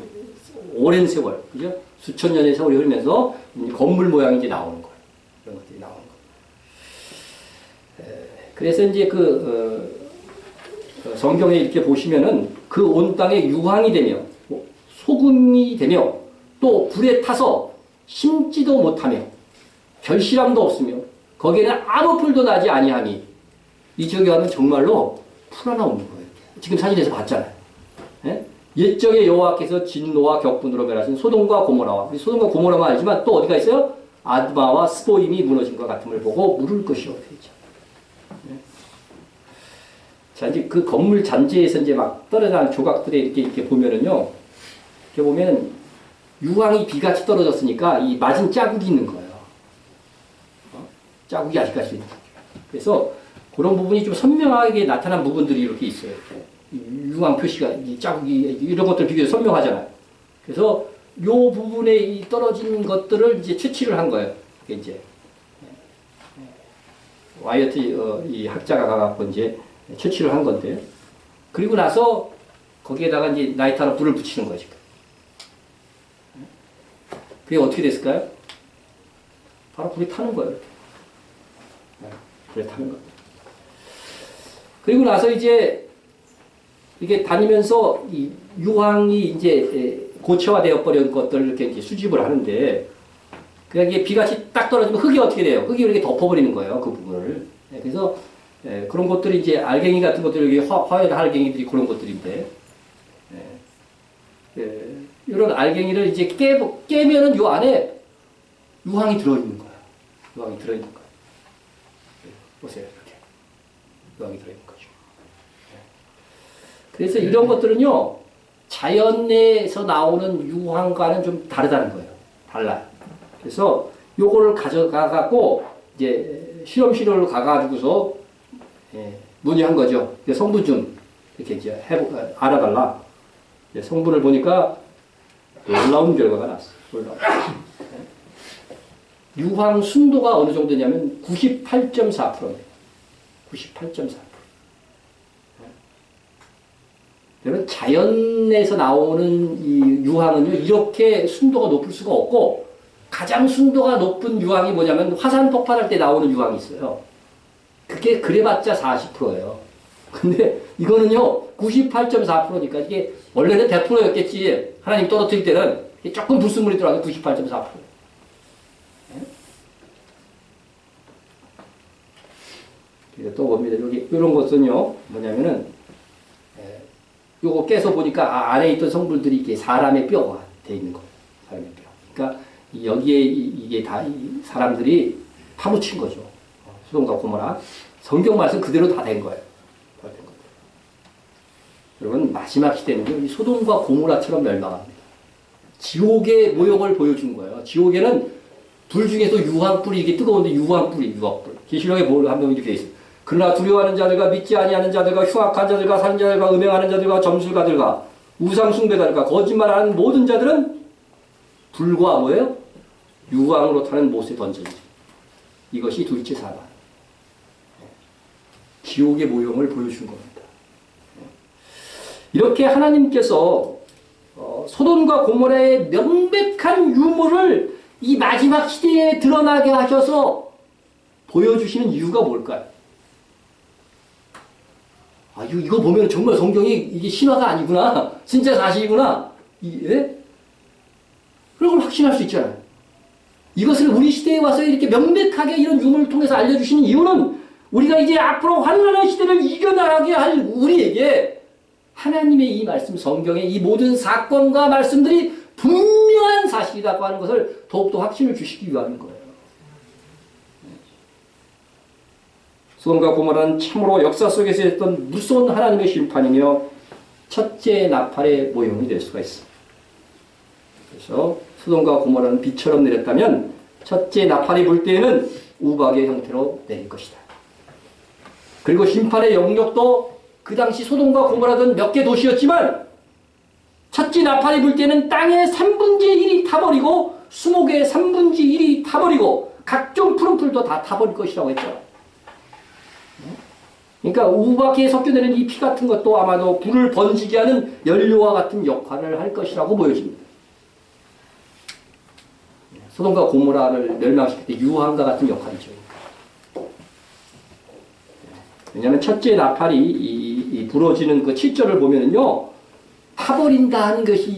오랜 세월, 그죠? 수천 년의 세월이 흐르면서 건물 모양이 이제 나오는 거예요. 그런 것들이 나오는 거예요. 그래서 이제 성경에 이렇게 보시면은 그 온 땅에 유황이 되며 소금이 되며 또 불에 타서 심지도 못하며 결실함도 없으며 거기에는 아무 풀도 나지 아니하니 이 지역에 가면 정말로 풀 하나 없는 거예요. 지금 사진에서 봤잖아요. 예? 옛적에 여호와께서 진노와 격분으로 멸하신 소돔과 고모라와 소돔과 고모라만 알지만 또 어디가 있어요? 아드마와 스보임이 무너진 것 같음을 보고 물을 것이요 되죠. 자, 이제 그 건물 잔재에서 이제 막 떨어진 조각들에 이렇게 보면은요, 이렇게 보면 유황이 비같이 떨어졌으니까 이 맞은 자국이 있는 거예요. 자국이 아직까지 있는 거죠. 그래서 그런 부분이 좀 선명하게 나타난 부분들이 이렇게 있어요. 유황 표시가, 이 자국이, 이런 것들 비교해서 선명하잖아요. 그래서 요 부분에 이 떨어진 것들을 이제 채취를 한 거예요. 이제. 와이어트, 이 학자가 가갖고 이제 채취를 한 건데, 그리고 나서 거기에다가 이제 나이타로 불을 붙이는 거지. 그게 어떻게 됐을까요? 바로 불이 타는 거예요. 불이 타는 거예요. 그리고 나서 이제 이게 다니면서 이 유황이 이제 고체화되어 버린 것들을 이렇게 이제 수집을 하는데, 그러니까 이게 비같이 딱 떨어지면 흙이 어떻게 돼요? 흙이 이렇게 덮어버리는 거예요. 그 부분을. 그래서 그런 것들이 이제 알갱이 같은 것들이 화열 알갱이들이 그런 것들인데, 이런 알갱이를 이제 깨면은 요 안에 유황이 들어있는 거야. 유황이 들어있는 거야. 보세요, 이렇게. 유황이 들어있는 거죠. 그래서 이런 것들은요, 자연 내에서 나오는 유황과는 좀 다르다는 거예요. 달라요. 그래서 요거를 가져가갖고, 이제 실험실로 가가지고서, 문의한 거죠. 성분 좀, 이렇게 이제 알아달라. 성분을 보니까 놀라운 결과가 났어요. 유황 순도가 어느 정도냐면 98.4%입니다. 98.4%. 여러분, 자연에서 나오는 이 유황은요, 이렇게 순도가 높을 수가 없고, 가장 순도가 높은 유황이 뭐냐면 화산 폭발할 때 나오는 유황이 있어요. 그게 그래봤자 40%예요. 근데 이거는요, 98.4%니까 이게 원래는 100%였겠지. 하나님 떨어뜨릴 때는 조금 불순물이 들어가서 98.4%. 그래서 또 봅니다. 여기 이런 것은요, 뭐냐면은 요거 깨서 보니까 안에 있던 성분들이 이게 사람의 뼈가 돼 있는 거예요. 사람의 뼈. 그러니까 여기에 이게 다 사람들이 파묻힌 거죠. 소돔과 고모라. 성경 말씀 그대로 다 된 거예요. 다 된 거예요. 여러분 마지막 시대는요. 이 소돔과 고모라처럼 멸망합니다. 지옥의 모형을 보여준 거예요. 지옥에는 불 중에서 유황불이 이게 뜨거운데 유황불이 유황불. 계시록에 뭘 한번 이렇게 돼 있어요. 그러나 두려워하는 자들과 믿지 아니하는 자들과 흉악한 자들과 살인자들과 음행하는 자들과 점술가들과 우상숭배자들과 거짓말하는 모든 자들은 불과 뭐예요? 유황으로 타는 못에 던져지죠. 이것이 둘째 사망. 지옥의 모형을 보여준 겁니다. 이렇게 하나님께서 소돔과 고모라의 명백한 유물을 이 마지막 시대에 드러나게 하셔서 보여주시는 이유가 뭘까요? 이거 보면 정말 성경이 이게 신화가 아니구나. 진짜 사실이구나. 예? 그런 걸 확신할 수 있잖아요. 이것을 우리 시대에 와서 이렇게 명백하게 이런 유물을 통해서 알려주시는 이유는 우리가 이제 앞으로 환난의 시대를 이겨나가게 할 우리에게 하나님의 이 말씀, 성경의 이 모든 사건과 말씀들이 분명한 사실이라고 하는 것을 더욱더 확신을 주시기 위함인 거예요. 소돔과 고모라는 참으로 역사 속에서 했던 무서운 하나님의 심판이며 첫째 나팔의 모형이 될 수가 있습니다. 그래서 소돔과 고모라는 비처럼 내렸다면 첫째 나팔이 불 때에는 우박의 형태로 내릴 것이다. 그리고 심판의 영역도 그 당시 소돔과 고모라는 몇 개 도시였지만 첫째 나팔이 불 때는 땅의 3분의 1이 타버리고 수목의 3분의 1이 타버리고 각종 푸른 풀도 다 타버릴 것이라고 했죠. 그러니까 우박에 섞여내는 이 피 같은 것도 아마도 불을 번지게 하는 연료와 같은 역할을 할 것이라고 보여집니다. 소돔과 고모라를 멸망시킬 때 유황과 같은 역할이죠. 왜냐하면 첫째 나팔이 이 부러지는 그 7절을 보면은요, 타버린다 하는 것이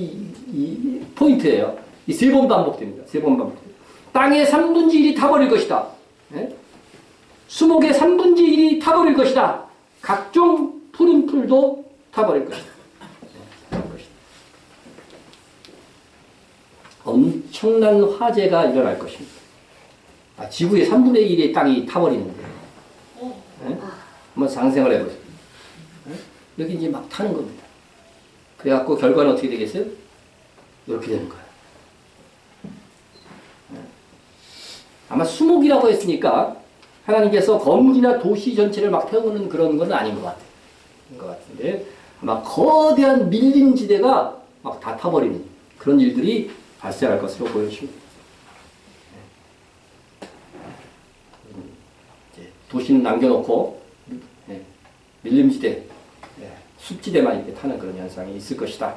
이 포인트예요. 이 3번 반복됩니다. 3번 반복됩니다. 땅의 3분의 1이 타버릴 것이다. 네? 수목의 3분의 1이 타버릴 것이다. 각종 푸른 풀도 타버릴 것이다. 엄청난 화재가 일어날 것입니다. 지구의 3분의 1의 땅이 타버리는데. 네? 한번 상상을 해보세요. 네? 여기 이제 막 타는 겁니다. 그래갖고 결과는 어떻게 되겠어요? 이렇게 되는 거예요. 네? 아마 수목이라고 했으니까 하나님께서 건물이나 도시 전체를 막 태우는 그런 건 아닌 것 같아요. 것 같은데 아마 거대한 밀림지대가 막 다 타버리는 그런 일들이 발생할 것으로 보여집니다. 도시는 남겨놓고 밀림지대, 숲지대만 이렇게 타는 그런 현상이 있을 것이다.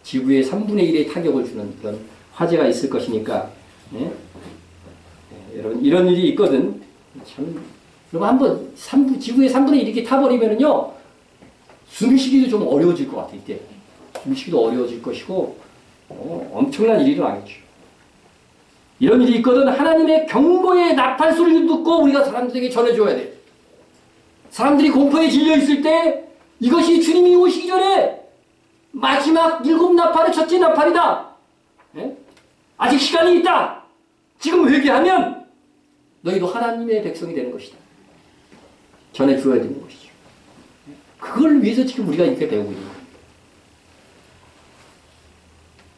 지구의 3분의 1의 타격을 주는 그런 화재가 있을 것이니까 여러분 이런 일이 있거든. 참, 여러분 한번 지구의 3분의 1 이렇게 타버리면은요 숨쉬기도 좀 어려워질 것 같아. 이때 숨쉬기도 어려워질 것이고 엄청난 일이 일어나겠죠. 이런 일이 있거든. 하나님의 경보의 나팔 소리를 듣고 우리가 사람들에게 전해줘야 돼. 사람들이 공포에 질려 있을 때 이것이 주님이 오시기 전에 마지막 7나팔의 첫째 나팔이다. 네? 아직 시간이 있다. 지금 회개하면 너희도 하나님의 백성이 되는 것이다. 전해줘야 되는 것이죠. 그걸 위해서 지금 우리가 이렇게 배우고 있는 겁니다.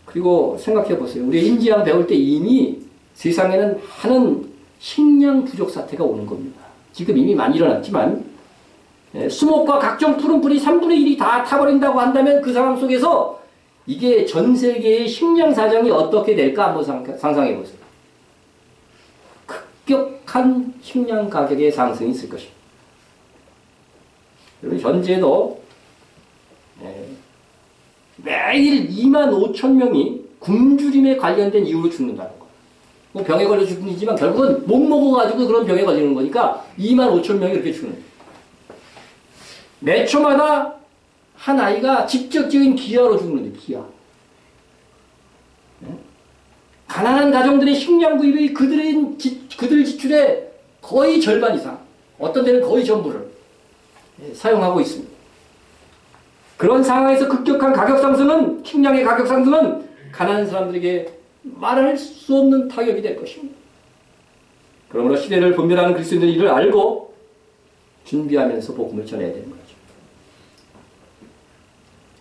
그리고 생각해 보세요. 우리 인지양 배울 때 이미 세상에는 많은 식량 부족 사태가 오는 겁니다. 지금 이미 많이 일어났지만 수목과 각종 푸른 풀이 3분의 1이 다 타버린다고 한다면 그 상황 속에서 이게 전 세계의 식량 사정이 어떻게 될까 한번 상상해 보세요. 급격한 식량 가격의 상승이 있을 것입니다. 그리고 현재도 매일 25,000명이 굶주림에 관련된 이유로 죽는다는 거예요. 뭐 병에 걸려 죽는지만 결국은 못 먹어가지고 그런 병에 걸리는 거니까 25,000명이 이렇게 죽는 거예요. 매 초마다 한 아이가 직접적인 기아로 죽는데 기아. 가난한 가정들의 식량 구입이 그들 지출의 거의 절반 이상, 어떤 데는 거의 전부를 사용하고 있습니다. 그런 상황에서 급격한 가격 상승은, 식량의 가격 상승은 가난한 사람들에게 말할 수 없는 타격이 될 것입니다. 그러므로 시대를 분별하는 그리스도인들이 이를 알고 준비하면서 복음을 전해야 되는 거죠.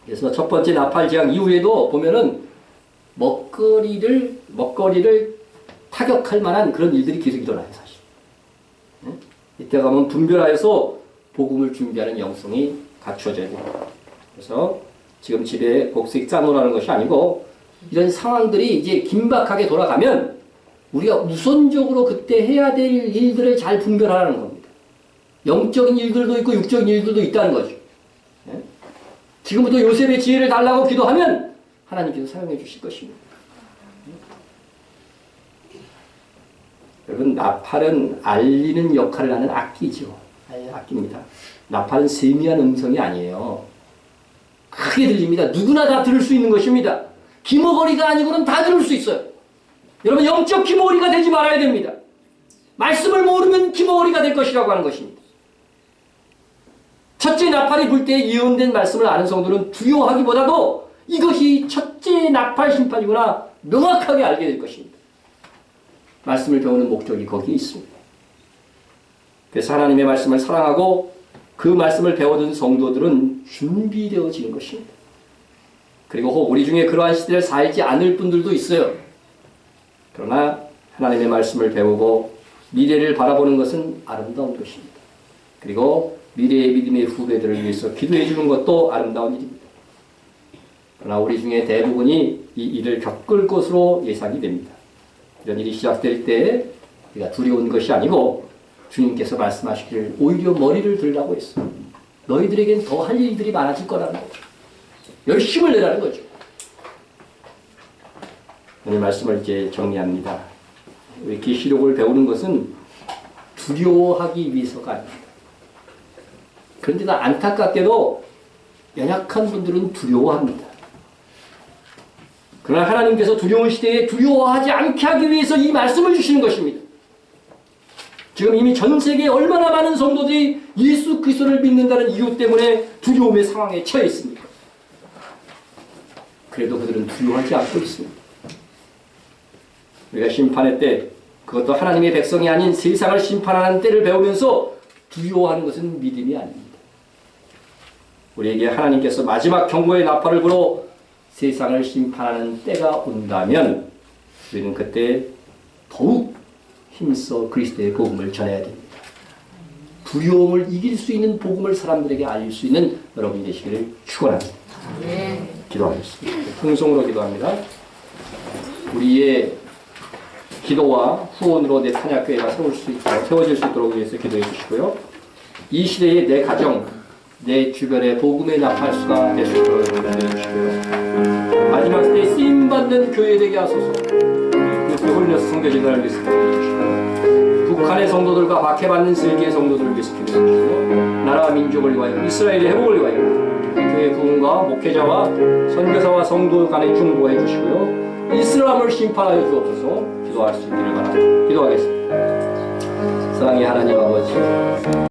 그래서 첫 번째 나팔 재앙 이후에도 보면은 먹거리를 타격할 만한 그런 일들이 계속 일어나요, 사실. 이때 가면 분별하여서 복음을 준비하는 영성이 갖추어져야 됩니다. 그래서 지금 집에 곡식 짜놓으라는 것이 아니고 이런 상황들이 이제 긴박하게 돌아가면 우리가 우선적으로 그때 해야 될 일들을 잘 분별하라는 겁니다. 영적인 일들도 있고 육적인 일들도 있다는 거죠. 지금부터 요셉의 지혜를 달라고 기도하면 하나님께서 사용해 주실 것입니다. 여러분, 나팔은 알리는 역할을 하는 악기죠. 악기입니다. 나팔은 세미한 음성이 아니에요. 크게 들립니다. 누구나 다 들을 수 있는 것입니다. 기머거리가 아니고는 다 들을 수 있어요. 여러분, 영적 기머거리가 되지 말아야 됩니다. 말씀을 모르면 기머거리가 될 것이라고 하는 것입니다. 첫째 나팔이 불 때 예언된 말씀을 아는 성도는 두려워하기보다도 이것이 첫째 나팔 심판이구나 명확하게 알게 될 것입니다. 말씀을 배우는 목적이 거기에 있습니다. 그래서 하나님의 말씀을 사랑하고 그 말씀을 배워둔 성도들은 준비되어지는 것입니다. 그리고 혹 우리 중에 그러한 시대를 살지 않을 분들도 있어요. 그러나 하나님의 말씀을 배우고 미래를 바라보는 것은 아름다운 것입니다. 그리고 미래의 믿음의 후배들을 위해서 기도해 주는 것도 아름다운 일입니다. 그러나 우리 중에 대부분이 이 일을 겪을 것으로 예상이 됩니다. 이런 일이 시작될 때 우리가 두려운 것이 아니고 주님께서 말씀하시기를 오히려 머리를 들라고 했어요. 너희들에겐 더 할 일들이 많아질 거라는 거죠. 열심을 내라는 거죠. 오늘 말씀을 이제 정리합니다. 우리 계시록을 배우는 것은 두려워하기 위해서가 아닙니다. 그런데 안타깝게도 연약한 분들은 두려워합니다. 그러나 하나님께서 두려운 시대에 두려워하지 않게 하기 위해서 이 말씀을 주시는 것입니다. 지금 이미 전 세계에 얼마나 많은 성도들이 예수 그리스도를 믿는다는 이유 때문에 두려움의 상황에 처해 있습니다. 그래도 그들은 두려워하지 않고 있습니다. 우리가 심판의 때, 그것도 하나님의 백성이 아닌 세상을 심판하는 때를 배우면서 두려워하는 것은 믿음이 아닙니다. 우리에게 하나님께서 마지막 경고의 나팔을 불어 세상을 심판하는 때가 온다면 우리는 그때 더욱 힘써 그리스도의 복음을 전해야 됩니다. 두려움을 이길 수 있는 복음을 사람들에게 알릴 수 있는 여러분이 되시기를 축원합니다. 기도하겠습니다. 통성으로 기도합니다. 우리의 기도와 후원으로 내 탄약교회가 세워질 수 있도록 위해서 기도해 주시고요. 이 시대에 내 가정, 내 주변에 복음의 나팔수가 될 수 있도록 기도해 주시고요. 마지막 시대에 쓰임받는 교회 되게 하소서. 홀려서 성교제단을 위해서 기도해 주시고, 북한의 성도들과 박해받는 세계의 성도들을 위해서 기도해 주시고, 나라와 민족을 위하여 이스라엘의 회복을 위하여 교회 부흥과 목회자와 선교사와 성도 간의 중보해 주시고요. 이슬람을 심판하여 주옵소서. 기도할 수 있기를 바랍니다. 기도하겠습니다. 사랑의 하나님 아버지,